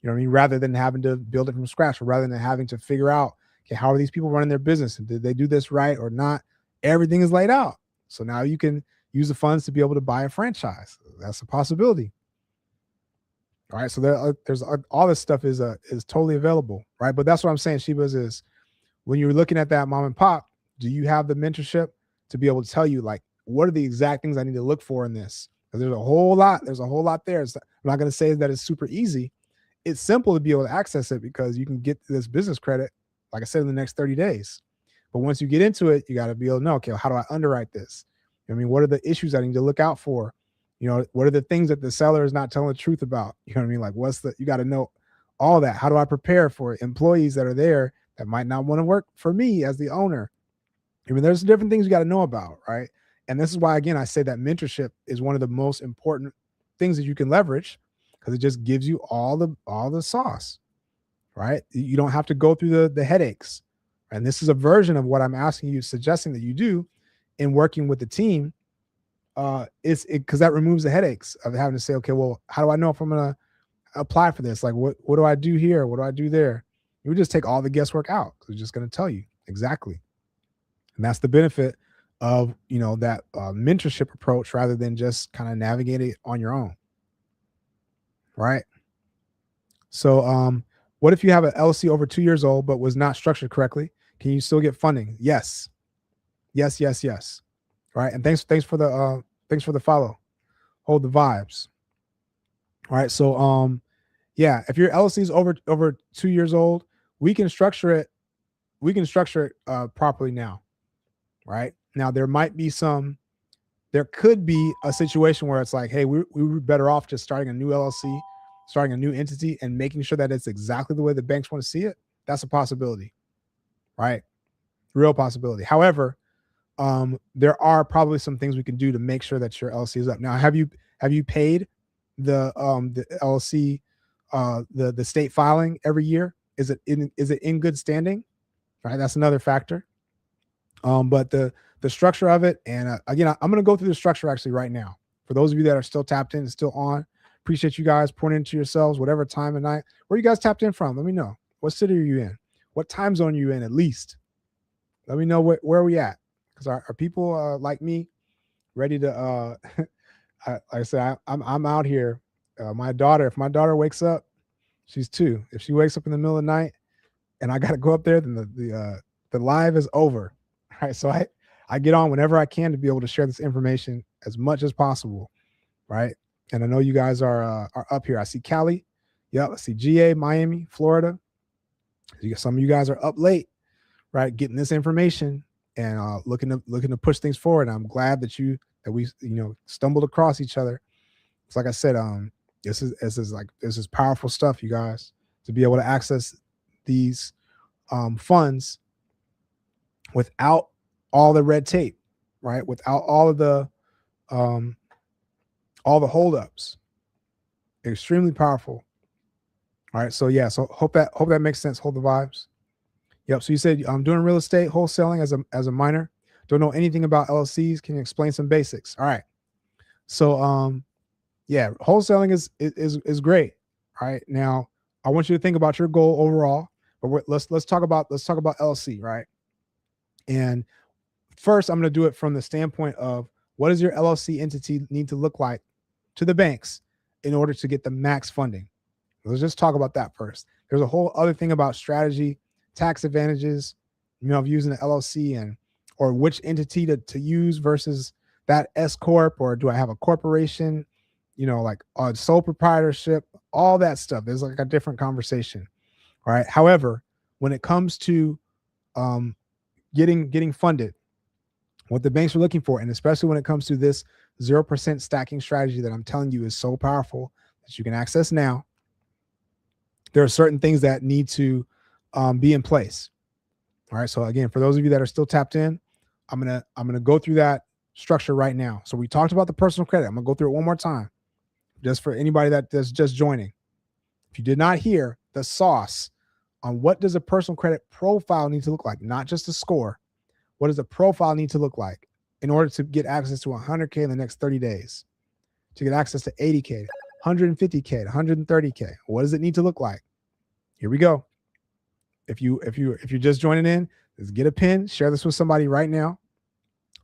You know what I mean? Rather than having to build it from scratch, or rather than having to figure out, okay, how are these people running their business? And did they do this right or not? Everything is laid out. So now you can use the funds to be able to buy a franchise. That's a possibility. All right. So there's all this stuff is totally available. Right. But that's what I'm saying, Shibas, is when you're looking at that mom and pop, do you have the mentorship to be able to tell you, like, what are the exact things I need to look for in this? Because there's a whole lot there. I'm not going to say that it's super easy. It's simple to be able to access it because you can get this business credit, like I said, in the next 30 days. But once you get into it, you got to be able to know, okay, how do I underwrite this? I mean, what are the issues I need to look out for? What are the things that the seller is not telling the truth about? You know what I mean? Like, you got to know all that. How do I prepare for employees that are there that might not want to work for me as the owner? I mean, there's different things you got to know about, right? And this is why, again, I say that mentorship is one of the most important things that you can leverage, because it just gives you all the sauce, right? You don't have to go through the headaches. And this is a version of what I'm asking you, suggesting that you do in working with the team. It's because that removes the headaches of having to say, okay, well, how do I know if I'm gonna apply for this? Like, what do I do here? What do I do there? You just take all the guesswork out, because it's just going to tell you exactly. And that's the benefit of that mentorship approach, rather than just kind of navigate it on your own, right? So what if you have an LLC over 2 years old but was not structured correctly? Can you still get funding? Yes. Right. And thanks for the follow. Hold the vibes. All right. So yeah, if your LLC is over 2 years old, we can structure it properly now. Right. Now there could be a situation where it's like, hey, we were better off just starting a new LLC, starting a new entity, and making sure that it's exactly the way the banks want to see it. That's a possibility, right? Real possibility. However, there are probably some things we can do to make sure that your LLC is up. Now, have you paid the LLC the state filing every year? Is it in good standing? Right, that's another factor. But the structure of it, and again, I'm going to go through the structure actually right now. For those of you that are still tapped in and still on, appreciate you guys pouring into yourselves, whatever time of night. Where you guys tapped in from? Let me know. What city are you in? What time zone are you in, at least? Let me know where are we at, because are people like me ready to? Like I said, I'm out here. If my daughter wakes up, she's 2. If she wakes up in the middle of the night and I got to go up there, then the live is over. All right, so I get on whenever I can to be able to share this information as much as possible, right? And I know you guys are up here. I see Cali, yep. I see GA, Miami, Florida. Some of you guys are up late, right, getting this information and looking to push things forward. I'm glad that we stumbled across each other. It's like I said, this is powerful stuff, you guys, to be able to access these funds without all the red tape, right? Without all of the holdups. Extremely powerful. All right. So yeah. So hope that makes sense. Hold the vibes. Yep. So you said I'm doing real estate wholesaling as a minor. Don't know anything about LLCs. Can you explain some basics? All right. So yeah, wholesaling is great. All right. Now I want you to think about your goal overall, but let's talk about LLC, right? And first, I'm going to do it from the standpoint of, what does your LLC entity need to look like to the banks in order to get the max funding? Let's just talk about that first. There's a whole other thing about strategy, tax advantages, of using the LLC or which entity to use versus that S corp, or do I have a corporation, like sole proprietorship, all that stuff. There's like a different conversation. All right. However, when it comes to getting funded, what the banks are looking for, and especially when it comes to this 0% stacking strategy that I'm telling you is so powerful that you can access now, there are certain things that need to be in place. All right. So again, for those of you that are still tapped in, I'm gonna go through that structure right now. So we talked about the personal credit. I'm gonna go through it one more time, just for anybody that's just joining. If you did not hear the sauce on what does a personal credit profile need to look like, not just a score. What does a profile need to look like in order to get access to 100K in the next 30 days, to get access to 80K, 150K, 130K? What does it need to look like? Here we go. If you're just joining in, just get a pen, share this with somebody right now.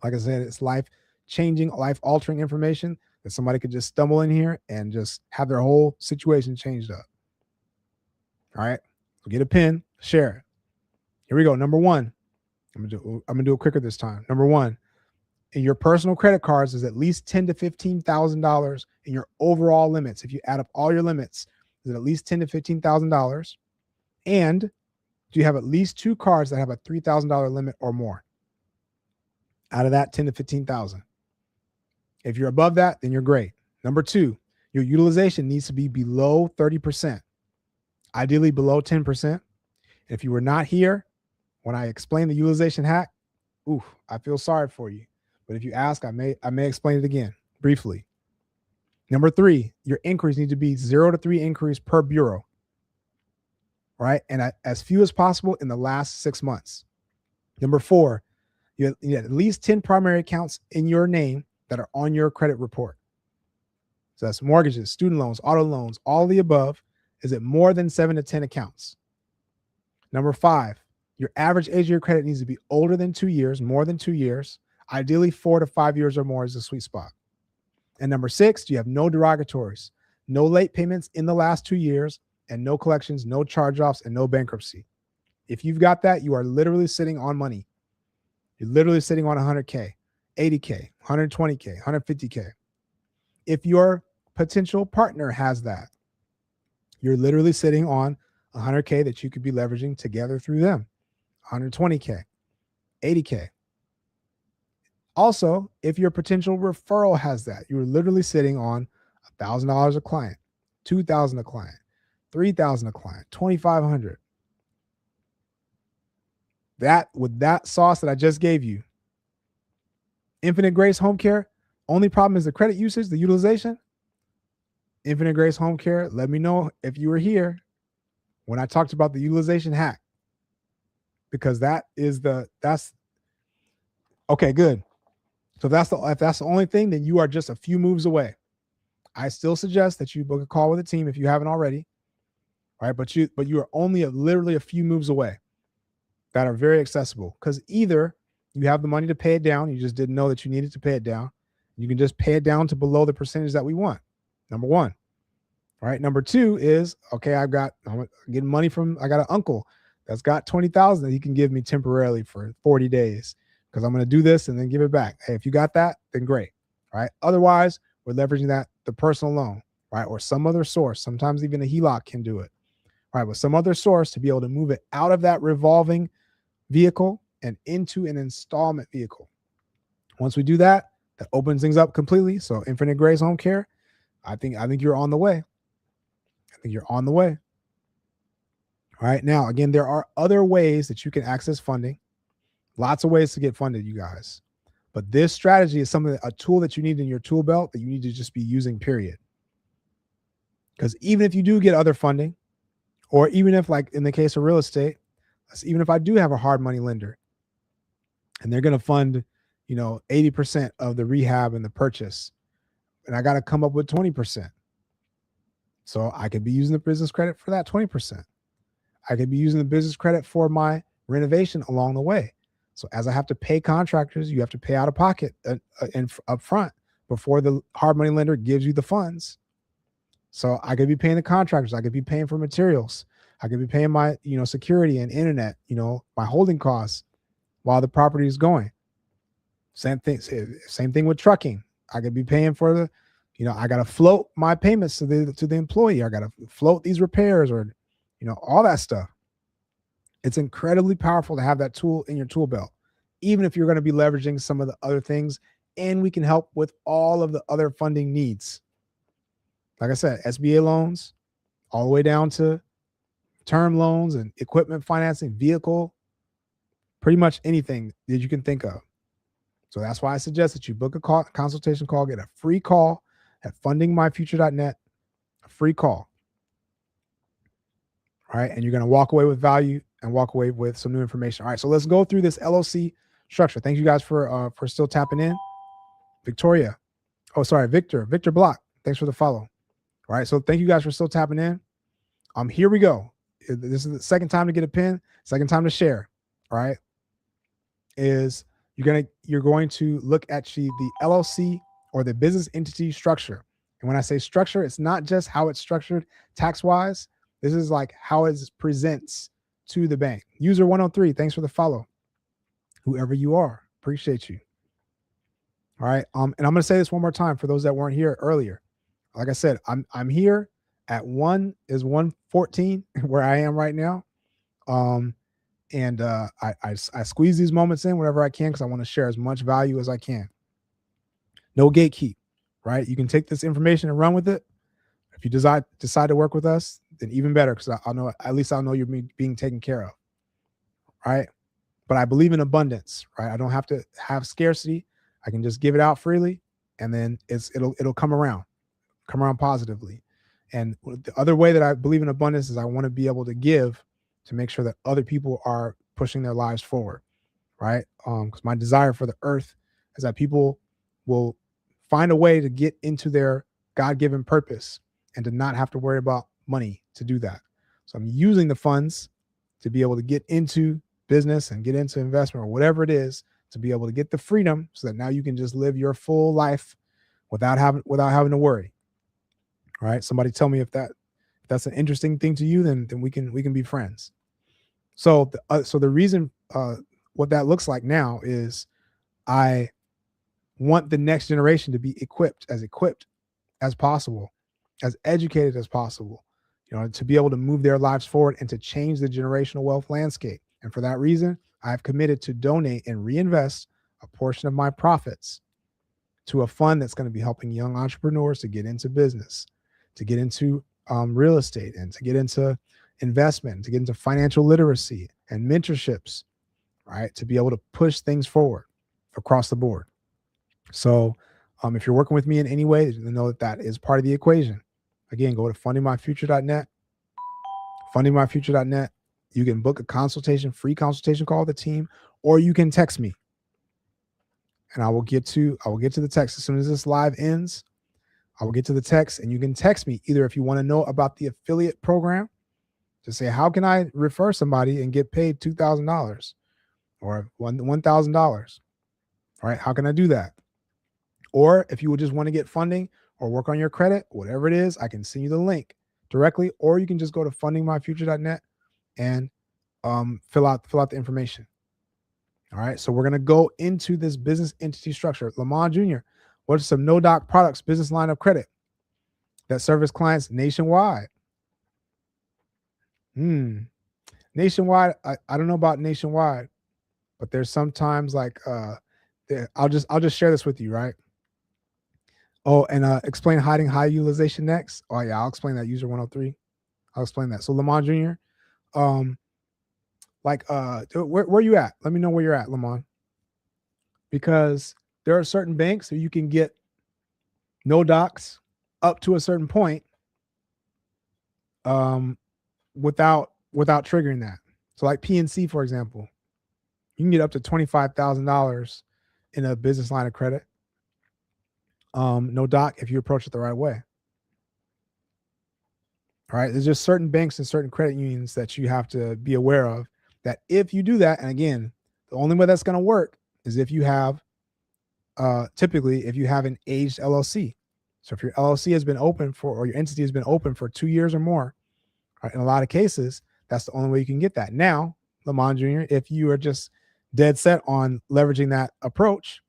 Like I said, it's life-changing, life-altering information that somebody could just stumble in here and just have their whole situation changed up. All right, so get a pen, share it. Here we go. Number 1. I'm gonna do it quicker this time. Number 1, in your personal credit cards is at least $10,000 to $15,000 in your overall limits. If you add up all your limits, is at least $10,000 to $15,000. And do you have at least 2 cards that have a $3,000 limit or more? Out of that, $10,000 to $15,000. If you're above that, then you're great. Number two, your utilization needs to be below 30%, ideally below 10%. If you were not here when I explained the utilization hack, oof, I feel sorry for you. But if you ask, I may explain it again briefly. Number three, your inquiries need to be 0 to 3 inquiries per bureau, right? And as few as possible in the last 6 months. Number four, you have at least 10 primary accounts in your name that are on your credit report. So that's mortgages, student loans, auto loans, all the above. Is it more than 7 to 10 accounts? Number five, your average age of your credit needs to be older than 2 years, more than 2 years. Ideally, 4 to 5 years or more is the sweet spot. And number six, you have no derogatories, no late payments in the last 2 years, and no collections, no charge-offs, and no bankruptcy. If you've got that, you are literally sitting on money. You're literally sitting on 100K, 80K, 120K, 150K. If your potential partner has that, you're literally sitting on 100K that you could be leveraging together through them, 120K, 80K. Also, if your potential referral has that, you're literally sitting on $1,000 a client, $2,000 a client, $3,000 a client, $2,500. That with that sauce that I just gave you, Infinite Grace Home Care, only problem is the credit usage, the utilization. Infinite Grace Home Care, let me know if you were here when I talked about the utilization hack, because that's okay, good. So if that's the only thing, then you are just a few moves away. I still suggest that you book a call with a team if you haven't already, right? But you are only literally a few moves away that are very accessible, because either you have the money to pay it down, you just didn't know that you needed to pay it down. You can just pay it down to below the percentage that we want. Number one. All right. Number two is, okay, I'm getting money I got an uncle that's got 20,000 that he can give me temporarily for 40 days because I'm going to do this and then give it back. Hey, if you got that, then great. All right. Otherwise, we're leveraging the personal loan, right? Or some other source. Sometimes even a HELOC can do it. All right. With some other source to be able to move it out of that revolving vehicle and into an installment vehicle. Once we do that, that opens things up completely. So Infinite Grace Home Care, I think you're on the way. I think you're on the way. All right. Now, again, there are other ways that you can access funding. Lots of ways to get funded, you guys. But this strategy is a tool that you need in your tool belt that you need to just be using, period. Because even if you do get other funding, or even if, like in the case of real estate, even if I do have a hard money lender and they're going to fund, 80% of the rehab and the purchase, and I got to come up with 20%. So I could be using the business credit for that 20%. I could be using the business credit for my renovation along the way. So as I have to pay contractors, you have to pay out of pocket and up front before the hard money lender gives you the funds. So I could be paying the contractors. I could be paying for materials. I could be paying my, security and internet, my holding costs while the property is going. Same thing with trucking. I could be paying for I got to float my payments to the employee. I got to float these repairs or, all that stuff. It's incredibly powerful to have that tool in your tool belt, even if you're going to be leveraging some of the other things, and we can help with all of the other funding needs. Like I said, SBA loans, all the way down to term loans and equipment financing, vehicle, pretty much anything that you can think of. So that's why I suggest that you book a consultation call, get a free call at fundingmyfuture.net, a free call. All right. And you're going to walk away with value and walk away with some new information. All right. So let's go through this LOC structure. Thank you guys for still tapping in. Victor Block. Thanks for the follow. All right. So thank you guys for still tapping in. Here we go. This is the second time to get a pin, second time to share. All right. You're going to look at the LLC or the business entity structure. And when I say structure, it's not just how it's structured tax-wise. This is like how it presents to the bank. User 103, thanks for the follow. Whoever you are, appreciate you. All right. And I'm going to say this one more time for those that weren't here earlier. Like I said, I'm here at 1:14 where I am right now. And I squeeze these moments in whenever I can because I want to share as much value as I can. No gatekeep, right? You can take this information and run with it. If you decide to work with us, then even better, because I'll know, at least I'll know you're being taken care of, right? But I believe in abundance, right? I don't have to have scarcity. I can just give it out freely, and then it'll come around positively. And the other way that I believe in abundance is I want to be able to give to make sure that other people are pushing their lives forward, right? Because my desire for the earth is that people will find a way to get into their God-given purpose and to not have to worry about money to do that. So I'm using the funds to be able to get into business and get into investment or whatever it is, to be able to get the freedom so that now you can just live your full life without having to worry. All right. Somebody tell me if that's an interesting thing to you, then we can be friends. So the reason what that looks like now is I want the next generation to be equipped as possible, as educated as possible, to be able to move their lives forward and to change the generational wealth landscape. And for that reason, I've committed to donate and reinvest a portion of my profits to a fund that's going to be helping young entrepreneurs to get into business, to get into real estate, and to get into investment, to get into financial literacy and mentorships, right? To be able to push things forward across the board. So if you're working with me in any way, know that is part of the equation. Again, go to fundingmyfuture.net, fundingmyfuture.net. You can book a free consultation call with the team, or you can text me. And I will get to the text as soon as this live ends. I will get to the text, and you can text me either if you want to know about the affiliate program, to say, how can I refer somebody and get paid $2,000 or $1,000? All right, how can I do that? Or if you would just want to get funding or work on your credit, whatever it is, I can send you the link directly, or you can just go to fundingmyfuture.net and fill out the information. All right, so we're going to go into this business entity structure. Lamont Jr., what are some no-doc products, business line of credit that service clients nationwide? Nationwide, I don't know about nationwide, but there's sometimes like I'll just share this with you, right? Oh, and explain hiding high utilization next. Oh yeah, I'll explain that. User 103. I'll explain that. So Lamont Jr., where you at? Let me know where you're at, Lamont. Because there are certain banks where you can get no docs up to a certain point without triggering that. So like PNC, for example, you can get up to $25,000 in a business line of credit. No doc if you approach it the right way. All right. There's just certain banks and certain credit unions that you have to be aware of, that if you do that, and again, the only way that's going to work is if you have typically if you have an aged LLC. So if your LLC has been open or your entity has been open for 2 years or more, right, in a lot of cases, that's the only way you can get that. Now, Lamont Jr., if you are just dead set on leveraging that approach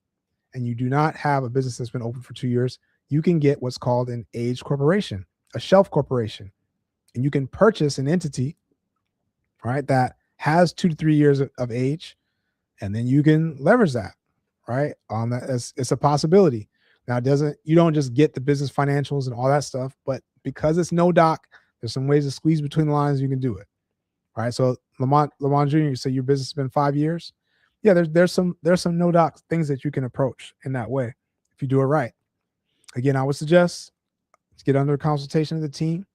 and you do not have a business that's been open for 2 years, you can get what's called an aged corporation, a shelf corporation. And you can purchase an entity, right, that has 2 to 3 years of age, and then you can leverage that, right? It's a possibility. Now, you don't just get the business financials and all that stuff, but because it's no doc, there's some ways to squeeze between the lines. You can do it. All right. So Lamont Jr., you say your business has been 5 years. Yeah, there's some no doc things that you can approach in that way if you do it right. Again, I would suggest to get under consultation of the team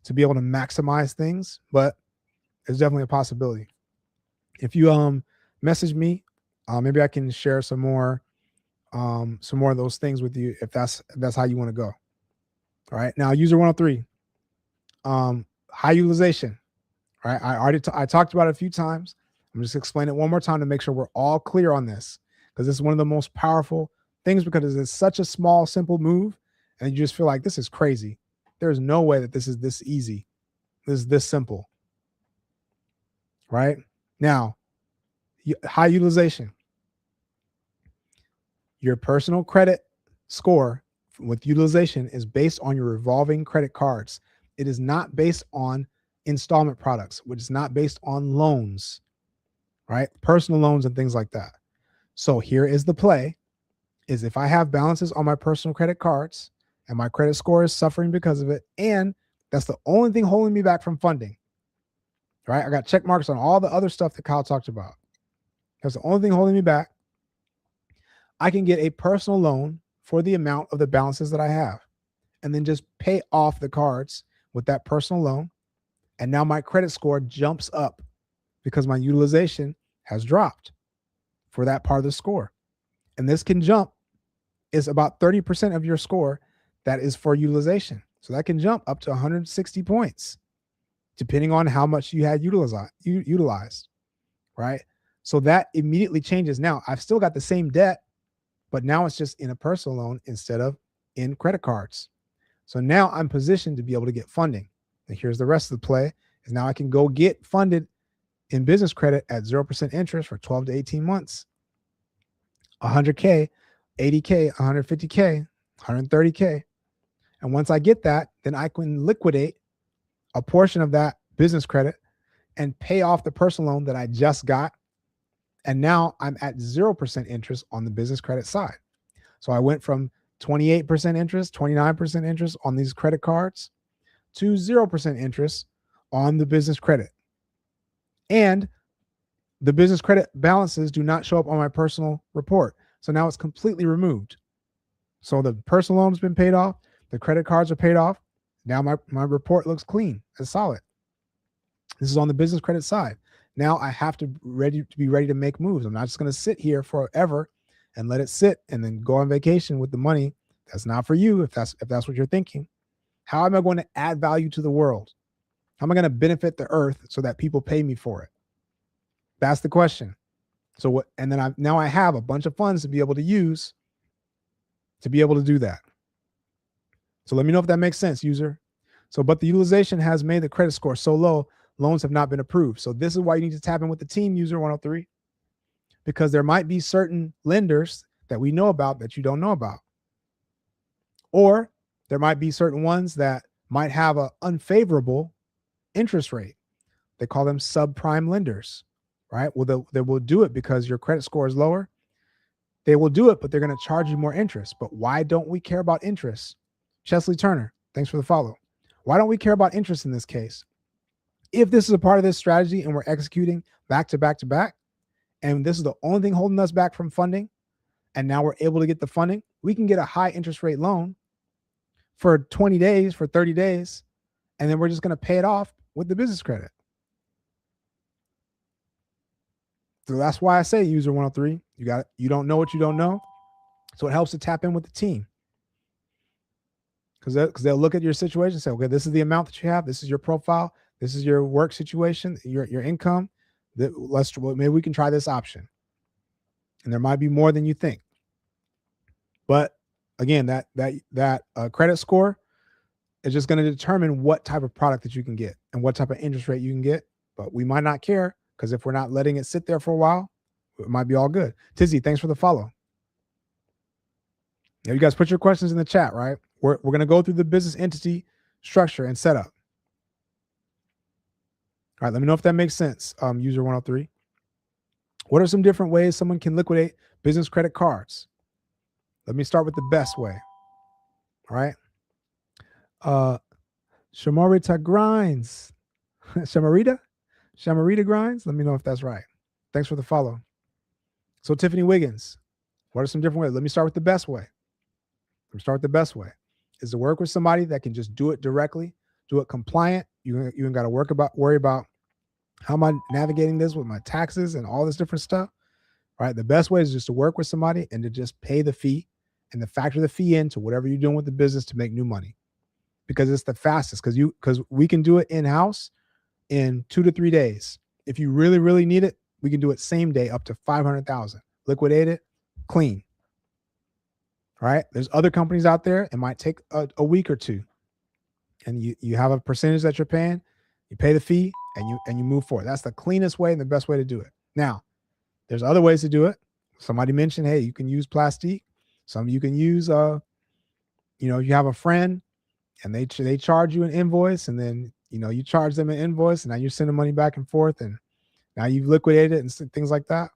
to be able to maximize things, but it's definitely a possibility. If you message me, maybe I can share some more of those things with you if that's how you want to go. All right. Now, user 103, high utilization. All right. I talked about it a few times. I'm just explaining it one more time to make sure we're all clear on this, because this is one of the most powerful things, because it's such a small, simple move, and you just feel like this is crazy. There's no way that this is this easy. This is this simple. Right? Now, high utilization. Your personal credit score with utilization is based on your revolving credit cards. It is not based on installment products, which is not based on loans, right? Personal loans and things like that. So here is the play. is if I have balances on my personal credit cards and my credit score is suffering because of it, and that's the only thing holding me back from funding, right? I got check marks on all the other stuff that Kyle talked about. That's the only thing holding me back. I can get a personal loan for the amount of the balances that I have and then just pay off the cards with that personal loan. And now my credit score jumps up because my utilization has dropped for that part of the score. And this can jump is about 30% of your score that is for utilization. So that can jump up to 160 points, depending on how much you had utilized, right? So that immediately changes. Now, I've still got the same debt, but now it's just in a personal loan instead of in credit cards. So now I'm positioned to be able to get funding. And here's the rest of the play is now I can go get funded in business credit at 0% interest for 12 to 18 months. 100K, 80K, 150K, 130K. And once I get that, then I can liquidate a portion of that business credit and pay off the personal loan that I just got. And now I'm at 0% interest on the business credit side. So I went from 28% interest, 29% interest on these credit cards to 0% interest on the business credit. And the business credit balances do not show up on my personal report. So now it's completely removed. So the personal loan has been paid off. The credit cards are paid off. Now my report looks clean and solid. This is on the business credit side. Now I have to be ready to make moves. I'm not just going to sit here forever and let it sit and then go on vacation with the money. That's not for you if that's what you're thinking. How am I going to add value to the world? How am I going to benefit the earth so that people pay me for it? That's the question. So what? And then now I have a bunch of funds to be able to use to be able to do that. So let me know if that makes sense, user. So, but the utilization has made the credit score so low, loans have not been approved. So this is why you need to tap in with the team, user 103, because there might be certain lenders that we know about that you don't know about. Or there might be certain ones that might have an unfavorable interest rate. They call them subprime lenders, right? Well, they will do it because your credit score is lower. They will do it, but they're going to charge you more interest. But why don't we care about interest? Chesley Turner, thanks for the follow. Why don't we care about interest in this case? If this is a part of this strategy and we're executing back to back to back, and this is the only thing holding us back from funding, and now we're able to get the funding, we can get a high interest rate loan for 20 days, for 30 days, and then we're just going to pay it off with the business credit. So that's why I say, user 103, you don't know what you don't know. So it helps to tap in with the team. Because they'll look at your situation and say, okay, this is the amount that you have. This is your profile. This is your work situation, your income. Maybe we can try this option. And there might be more than you think. But again, that credit score is just going to determine what type of product that you can get and what type of interest rate you can get. But we might not care because if we're not letting it sit there for a while, it might be all good. Tizzy, thanks for the follow. Now, you guys put your questions in the chat, right? We're going to go through the business entity structure and setup. All right, let me know if that makes sense, user 103. What are some different ways someone can liquidate business credit cards? Let me start with the best way. All right. Shamarita Grinds. Shamarita Grinds? Let me know if that's right. Thanks for the follow. So Tiffany Wiggins, what are some different ways? Let me start with the best way. Is to work with somebody that can just do it directly, do it compliant. You ain't got to worry about how am I navigating this with my taxes and all this different stuff, right? The best way is just to work with somebody and to just pay the fee and to factor the fee into whatever you're doing with the business to make new money, because it's the fastest. Because we can do it in-house in 2 to 3 days. If you really, really need it, we can do it same day up to 500,000. Liquidate it, clean. Right? There's other companies out there. It might take a week or two, and you have a percentage that you're paying. You pay the fee and you move forward. That's the cleanest way and the best way to do it. Now, there's other ways to do it. Somebody mentioned, hey, you can use plastique. Some you can use, you have a friend and they charge you an invoice, and then you charge them an invoice, and now you're sending money back and forth, and now you've liquidated it and things like that.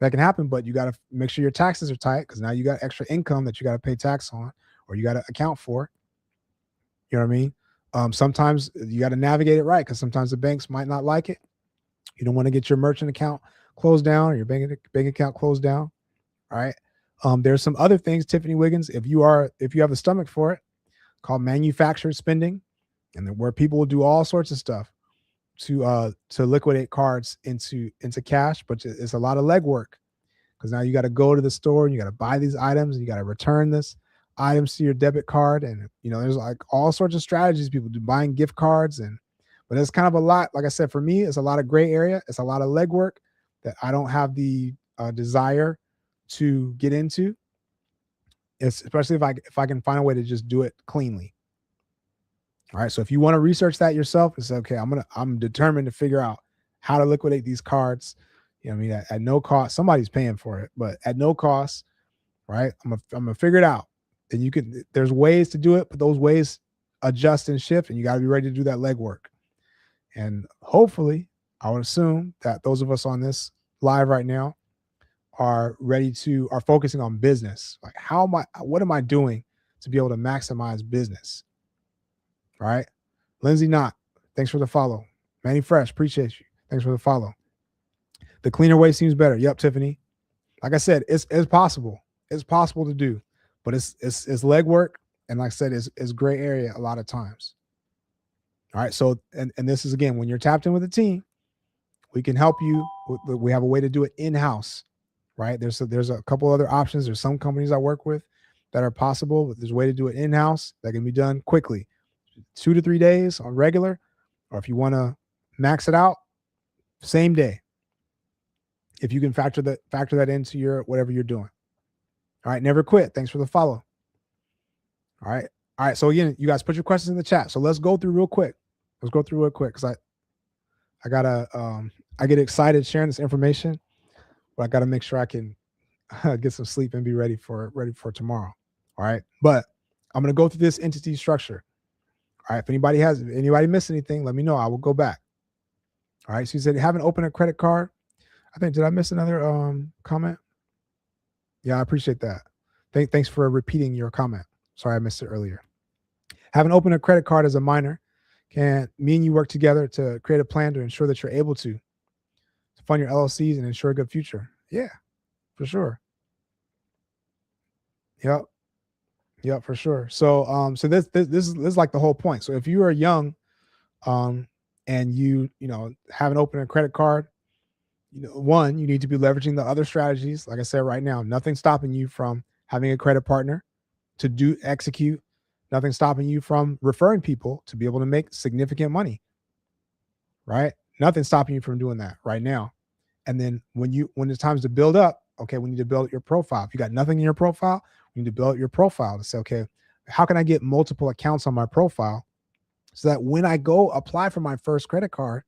that can happen, but you got to make sure your taxes are tight, because now you got extra income that you got to pay tax on, or you got to account for. You know what I mean? Sometimes you got to navigate it right, because sometimes the banks might not like it. You don't want to get your merchant account closed down or your bank account closed down. All right. There's some other things, Tiffany Wiggins, if you have the stomach for it, called manufactured spending, and then where people will do all sorts of stuff to liquidate cards into cash, but it's a lot of legwork, because now you got to go to the store and you got to buy these items and you got to return this items to your debit card, and there's like all sorts of strategies people do, buying gift cards, but it's kind of a lot. Like I said, for me, it's a lot of gray area. It's a lot of legwork that I don't have the desire to get into. Especially if I can find a way to just do it cleanly. All right. So if you want to research that yourself, it's okay. I'm determined to figure out how to liquidate these cards. You know what I mean? At no cost. Somebody's paying for it, but at no cost. Right. I'm gonna figure it out. And there's ways to do it, but those ways adjust and shift, and you got to be ready to do that legwork. And hopefully, I would assume that those of us on this live right now are focusing on business. Like, what am I doing to be able to maximize business? Right? Lindsay Knott, thanks for the follow. Manny Fresh, appreciate you. Thanks for the follow. The cleaner way seems better. Yep, Tiffany. Like I said, it's possible. It's possible to do, but it's legwork, and like I said, it's gray area a lot of times. All right. So, and this is, again, when you're tapped in with a team, we can help you. We have a way to do it in-house, right? There's a couple other options. There's some companies I work with that are possible, but there's a way to do it in-house that can be done quickly, 2 to 3 days on regular, or if you want to max it out, same day. If you can factor that into your whatever you're doing. All right. Never quit. Thanks for the follow. All right. All right. So again, you guys put your questions in the chat. So let's go through real quick. Because I gotta I get excited sharing this information, but I gotta make sure I can get some sleep and be ready for tomorrow. All right. But I'm gonna go through this entity structure. All right. If anybody missed anything, let me know. I will go back. All right. So you said haven't opened a credit card. Did I miss another comment? Yeah, I appreciate that. Thanks for repeating your comment. Sorry, I missed it earlier. Haven't opened a credit card as a minor. Can me and you work together to create a plan to ensure that you're able to fund your LLCs and ensure a good future? Yeah, for sure. Yep, for sure. So so this is like the whole point. So if you are young and you haven't opened a credit card, one, you need to be leveraging the other strategies. Like I said, right now, nothing's stopping you from having a credit partner to execute. Nothing stopping you from referring people to be able to make significant money, right? Nothing stopping you from doing that right now. And then when it's times to build up, okay, we need to build your profile. If you got nothing in your profile, we need to build your profile to say, okay, how can I get multiple accounts on my profile so that when I go apply for my first credit card,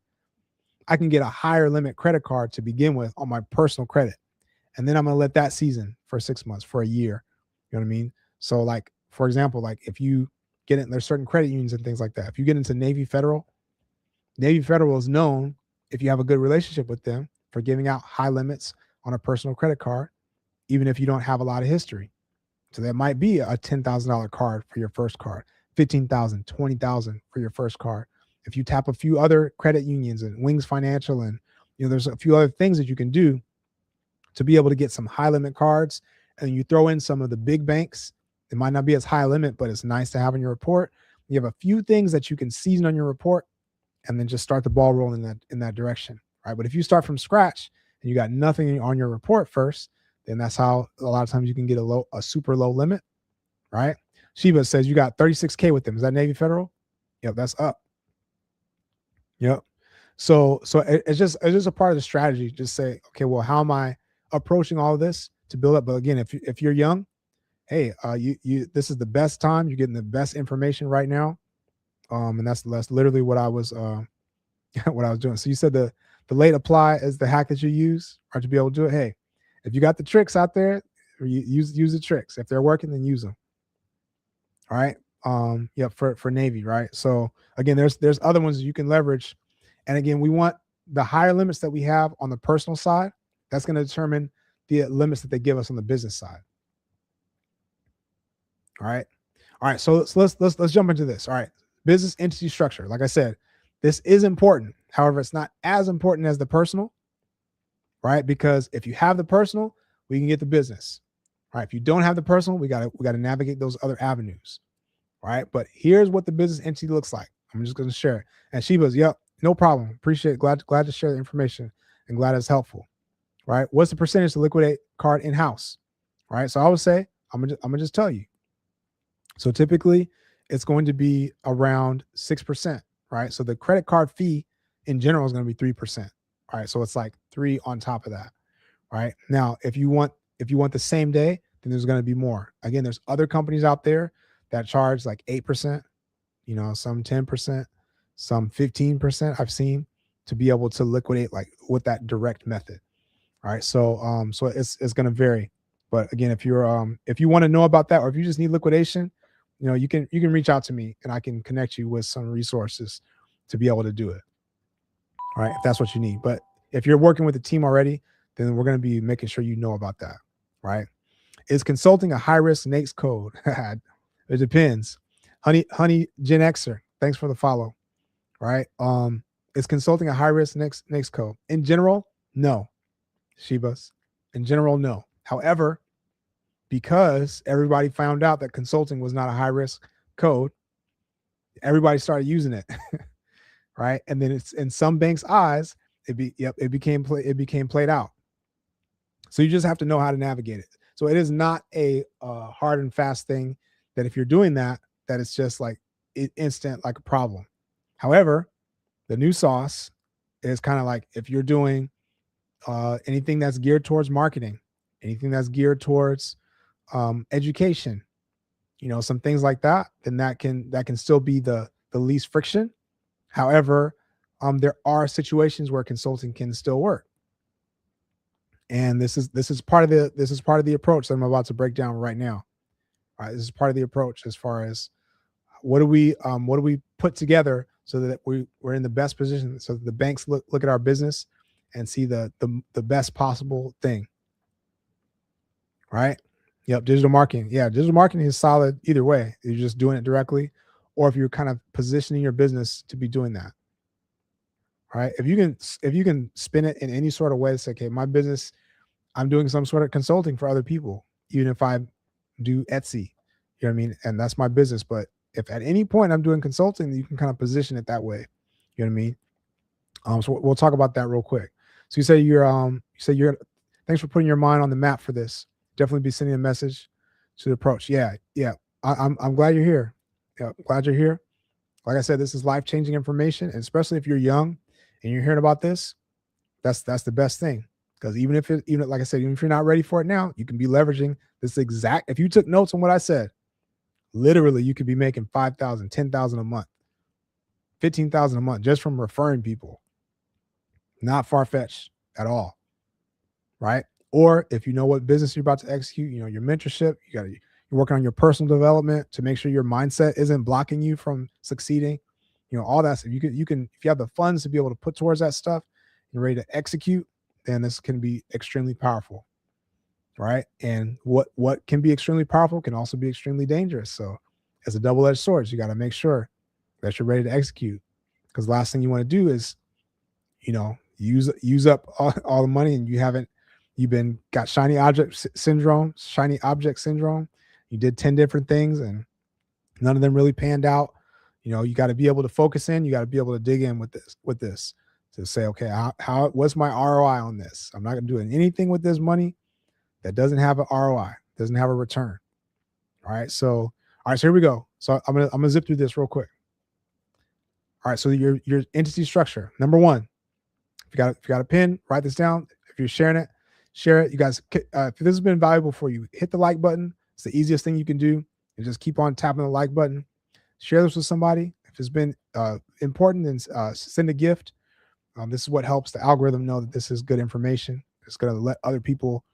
I can get a higher limit credit card to begin with on my personal credit. And then I'm going to let that season for 6 months, for a year. You know what I mean? So like, for example, like if you get in, there's certain credit unions and things like that. If you get into Navy Federal is known, if you have a good relationship with them, for giving out high limits on a personal credit card, even if you don't have a lot of history. So that might be a $10,000 card for your first card, $15,000, $20,000 for your first card. If you tap a few other credit unions and Wings Financial, and there's a few other things that you can do to be able to get some high limit cards, and you throw in some of the big banks. It might not be as high limit, but it's nice to have in your report. You have a few things that you can season on your report, and then just start the ball rolling in that direction, right? But if you start from scratch and you got nothing on your report first, then that's how a lot of times you can get a super low limit, right? Shiva says you got 36K with them. Is that Navy Federal? Yep, that's up. Yep. So it's just a part of the strategy. Just say, okay, well, how am I approaching all of this to build up? But again, if you're young, hey, this is the best time. You're getting the best information right now. And that's literally what I was what I was doing. So you said the late apply is the hack that you use, or to be able to do it. Hey, if you got the tricks out there, use the tricks. If they're working, then use them. All right. Yeah, for Navy, right? So again, there's other ones you can leverage. And again, we want the higher limits that we have on the personal side. That's going to determine the limits that they give us on the business side. All right. All right. So let's jump into this. All right. Business entity structure. Like I said, this is important. However, it's not as important as the personal, right? Because if you have the personal, we can get the business. All right. If you don't have the personal, we gotta navigate those other avenues. All right. But here's what the business entity looks like. I'm just gonna share it. And she goes, yep, no problem. Appreciate it. Glad to share the information and glad it's helpful. Right. What's the percentage to liquidate card in-house? Right. So I would say, I'm gonna just tell you. So typically it's going to be around 6%, right? So the credit card fee in general is going to be 3%. All right. So it's like 3 on top of that. Right. Now, if you want the same day, then there's going to be more. Again, there's other companies out there that charge like 8%, some 10%, some 15% I've seen to be able to liquidate like with that direct method. All right. So it's going to vary. But again, if you want to know about that, or if you just need liquidation, you can reach out to me and I can connect you with some resources to be able to do it. All right, if that's what you need. But if you're working with a team already, then we're going to be making sure you know about that. Right? Is consulting a high risk NAICS code? It depends. Honey Gen Xer, thanks for the follow. Right? Is consulting a high risk NAICS code? In general, no. Shibas. In general, no. However, because everybody found out that consulting was not a high risk code, everybody started using it. Right. And then it's in some banks' eyes, it became played out. So you just have to know how to navigate it. So it is not a hard and fast thing that if you're doing that it's just like instant, like a problem. However, the new sauce is kind of like if you're doing anything that's geared towards marketing, anything that's geared towards education, some things like that, then that can still be the least friction. However, there are situations where consulting can still work, and this is part of the approach that I'm about to break down right now. All right, this is part of the approach as far as what do we put together so that we're in the best position, so that the banks look at our business and see the best possible thing. Right? Yep, digital marketing. Yeah, digital marketing is solid either way. You're just doing it directly, or if you're kind of positioning your business to be doing that. All right. If you can spin it in any sort of way, say, okay, my business, I'm doing some sort of consulting for other people, even if I do Etsy, you know what I mean? And that's my business. But if at any point I'm doing consulting, you can kind of position it that way. You know what I mean? So we'll talk about that real quick. So you say you're thanks for putting your mind on the map for this. Definitely be sending a message to the approach. Yeah. I'm glad you're here. Yeah, glad you're here. Like I said, this is life-changing information, and especially if you're young and you're hearing about this, that's the best thing. Because even like I said, even if you're not ready for it now, you can be leveraging this exact. If you took notes on what I said, literally, you could be making 5,000, 10,000 a month, 15,000 a month just from referring people. Not far-fetched at all, right? Or if you know what business you're about to execute, your mentorship, you're working on your personal development to make sure your mindset isn't blocking you from succeeding. All that stuff. You can if you have the funds to be able to put towards that stuff, you're ready to execute, then this can be extremely powerful. Right? And what can be extremely powerful can also be extremely dangerous. So as a double-edged sword, you got to make sure that you're ready to execute. Because the last thing you want to do is, use up all the money and you've got shiny object syndrome. You did 10 different things and none of them really panned out. You got to be able to focus in. You got to be able to dig in with this to say, okay, what's my ROI on this? I'm not going to do anything with this money that doesn't have an ROI, doesn't have a return. All right. So here we go. So I'm gonna zip through this real quick. All right. So your entity structure. Number one, if you got a pen, write this down. If you're sharing it, share it. You guys, if this has been valuable for you, hit the like button. It's the easiest thing you can do. And just keep on tapping the like button. Share this with somebody. If it's been important, then send a gift. This is what helps the algorithm know that this is good information. It's going to let other people,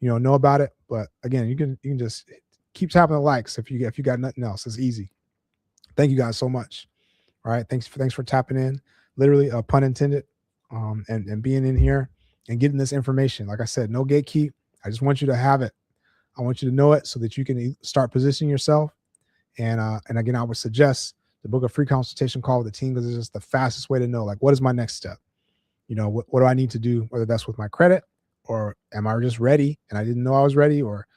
know about it. But again, you can just keep tapping the likes if you got nothing else. It's easy. Thank you guys so much. All right, thanks for tapping in. Literally, pun intended. And being in here and getting this information. Like I said, no gatekeep. I just want you to have it. I want you to know it so that you can start positioning yourself. And again, I would suggest to book a free consultation call with the team, because it's just the fastest way to know, like, what is my next step? What do I need to do, whether that's with my credit, or am I just ready and I didn't know I was ready, or,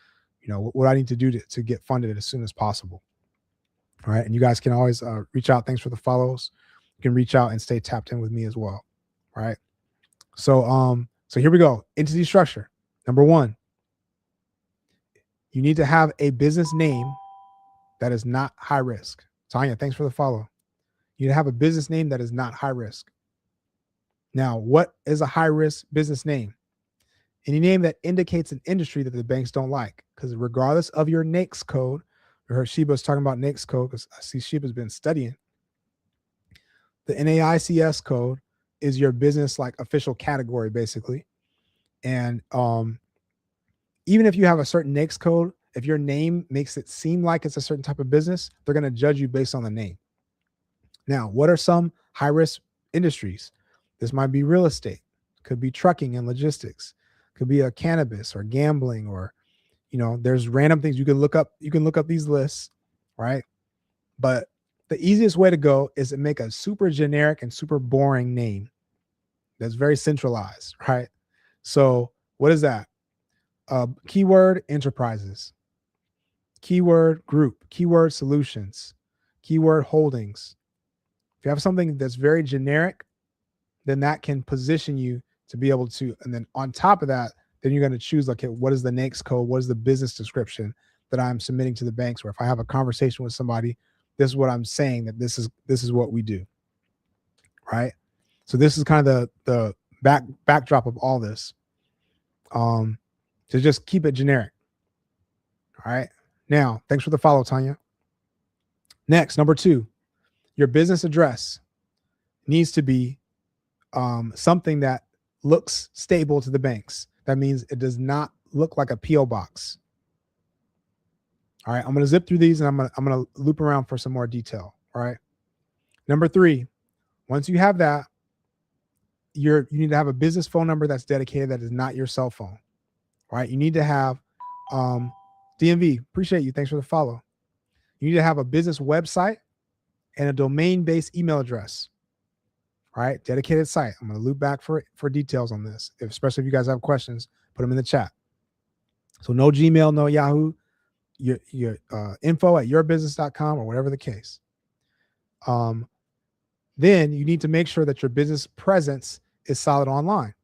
what I need to do to get funded as soon as possible. All right. And you guys can always reach out. Thanks for the follows. You can reach out and stay tapped in with me as well. All right. So here we go. Entity structure. Number one, you need to have a business name that is not high risk. Tanya, thanks for the follow. You need to have a business name that is not high risk. Now, what is a high risk business name? Any name that indicates an industry that the banks don't like, because regardless of your NAICS code, I heard Sheba's talking about NAICS code because I see Sheba's been studying. The NAICS code is your business like official category, basically. And even if you have a certain NAICS code, if your name makes it seem like it's a certain type of business, they're going to judge you based on the name. Now, what are some high risk industries? This might be real estate, could be trucking and logistics, could be a cannabis or gambling, or, there's random things you can look up. You can look up these lists, right? But the easiest way to go is to make a super generic and super boring name that's very centralized, right? So what is that? Keyword enterprises, keyword group, keyword solutions, keyword holdings. If you have something that's very generic, then that can position you to be able to, and then on top of that, then you're going to choose, okay, what is the NAICS code? What is the business description that I'm submitting to the banks? Where if I have a conversation with somebody, this is what I'm saying, that this is what we do, right? So this is kind of the backdrop of all this. To just keep it generic. All right. Now, thanks for the follow, Tanya. Next, number 2, your business address needs to be something that looks stable to the banks. That means it does not look like a PO box. All right. I'm going to zip through these and I'm going to loop around for some more detail. All right. Number 3, once you have that, you need to have a business phone number that's dedicated, that is not your cell phone. All right. You need to have DMV. Appreciate you. Thanks for the follow. You need to have a business website and a domain-based email address. All right. Dedicated site. I'm going to loop back for details on this, especially if you guys have questions, put them in the chat. So no Gmail, no Yahoo, your info at yourbusiness.com or whatever the case. Then you need to make sure that your business presence is solid online.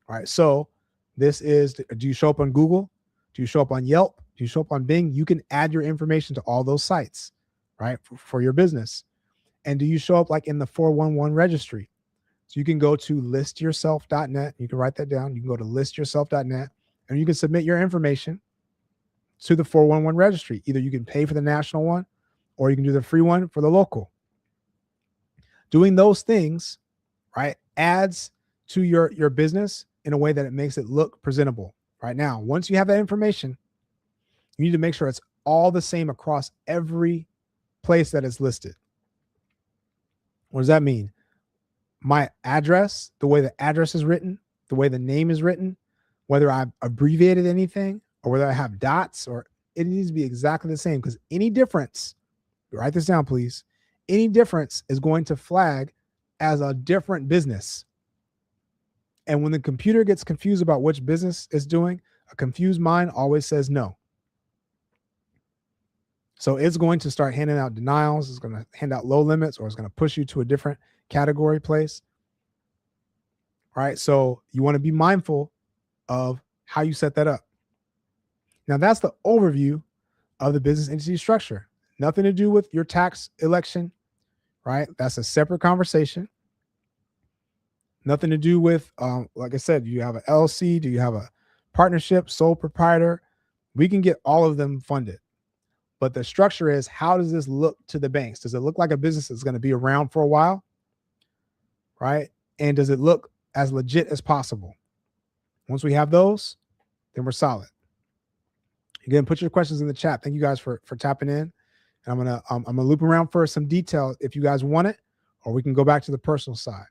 All right. So this is, do you show up on Google? Do you show up on Yelp? Do you show up on Bing? You can add your information to all those sites, right, for your business. And do you show up like in the 411 registry? So you can go to listyourself.net. You can write that down. You can go to listyourself.net and you can submit your information to the 411 registry. Either you can pay for the national one or you can do the free one for the local. Doing those things, right, adds to your business in a way that it makes it look presentable. Right now, once you have that information, you need to make sure it's all the same across every place that is listed. What does that mean? My address, the way the address is written, the way the name is written, whether I've abbreviated anything or whether I have dots, or it needs to be exactly the same, because any difference, write this down, please. Any difference is going to flag as a different business. And when the computer gets confused about which business it's doing, a confused mind always says no. So it's going to start handing out denials. It's going to hand out low limits, or it's going to push you to a different category place. All right. So you want to be mindful of how you set that up. Now, that's the overview of the business entity structure. Nothing to do with your tax election, right? That's a separate conversation. Nothing to do with, like I said, do you have an LLC? Do you have a partnership, sole proprietor? We can get all of them funded. But the structure is, how does this look to the banks? Does it look like a business that's going to be around for a while? Right? And does it look as legit as possible? Once we have those, then we're solid. Again, put your questions in the chat. Thank you guys for tapping in. And I'm gonna loop around for some detail if you guys want it, or we can go back to the personal side.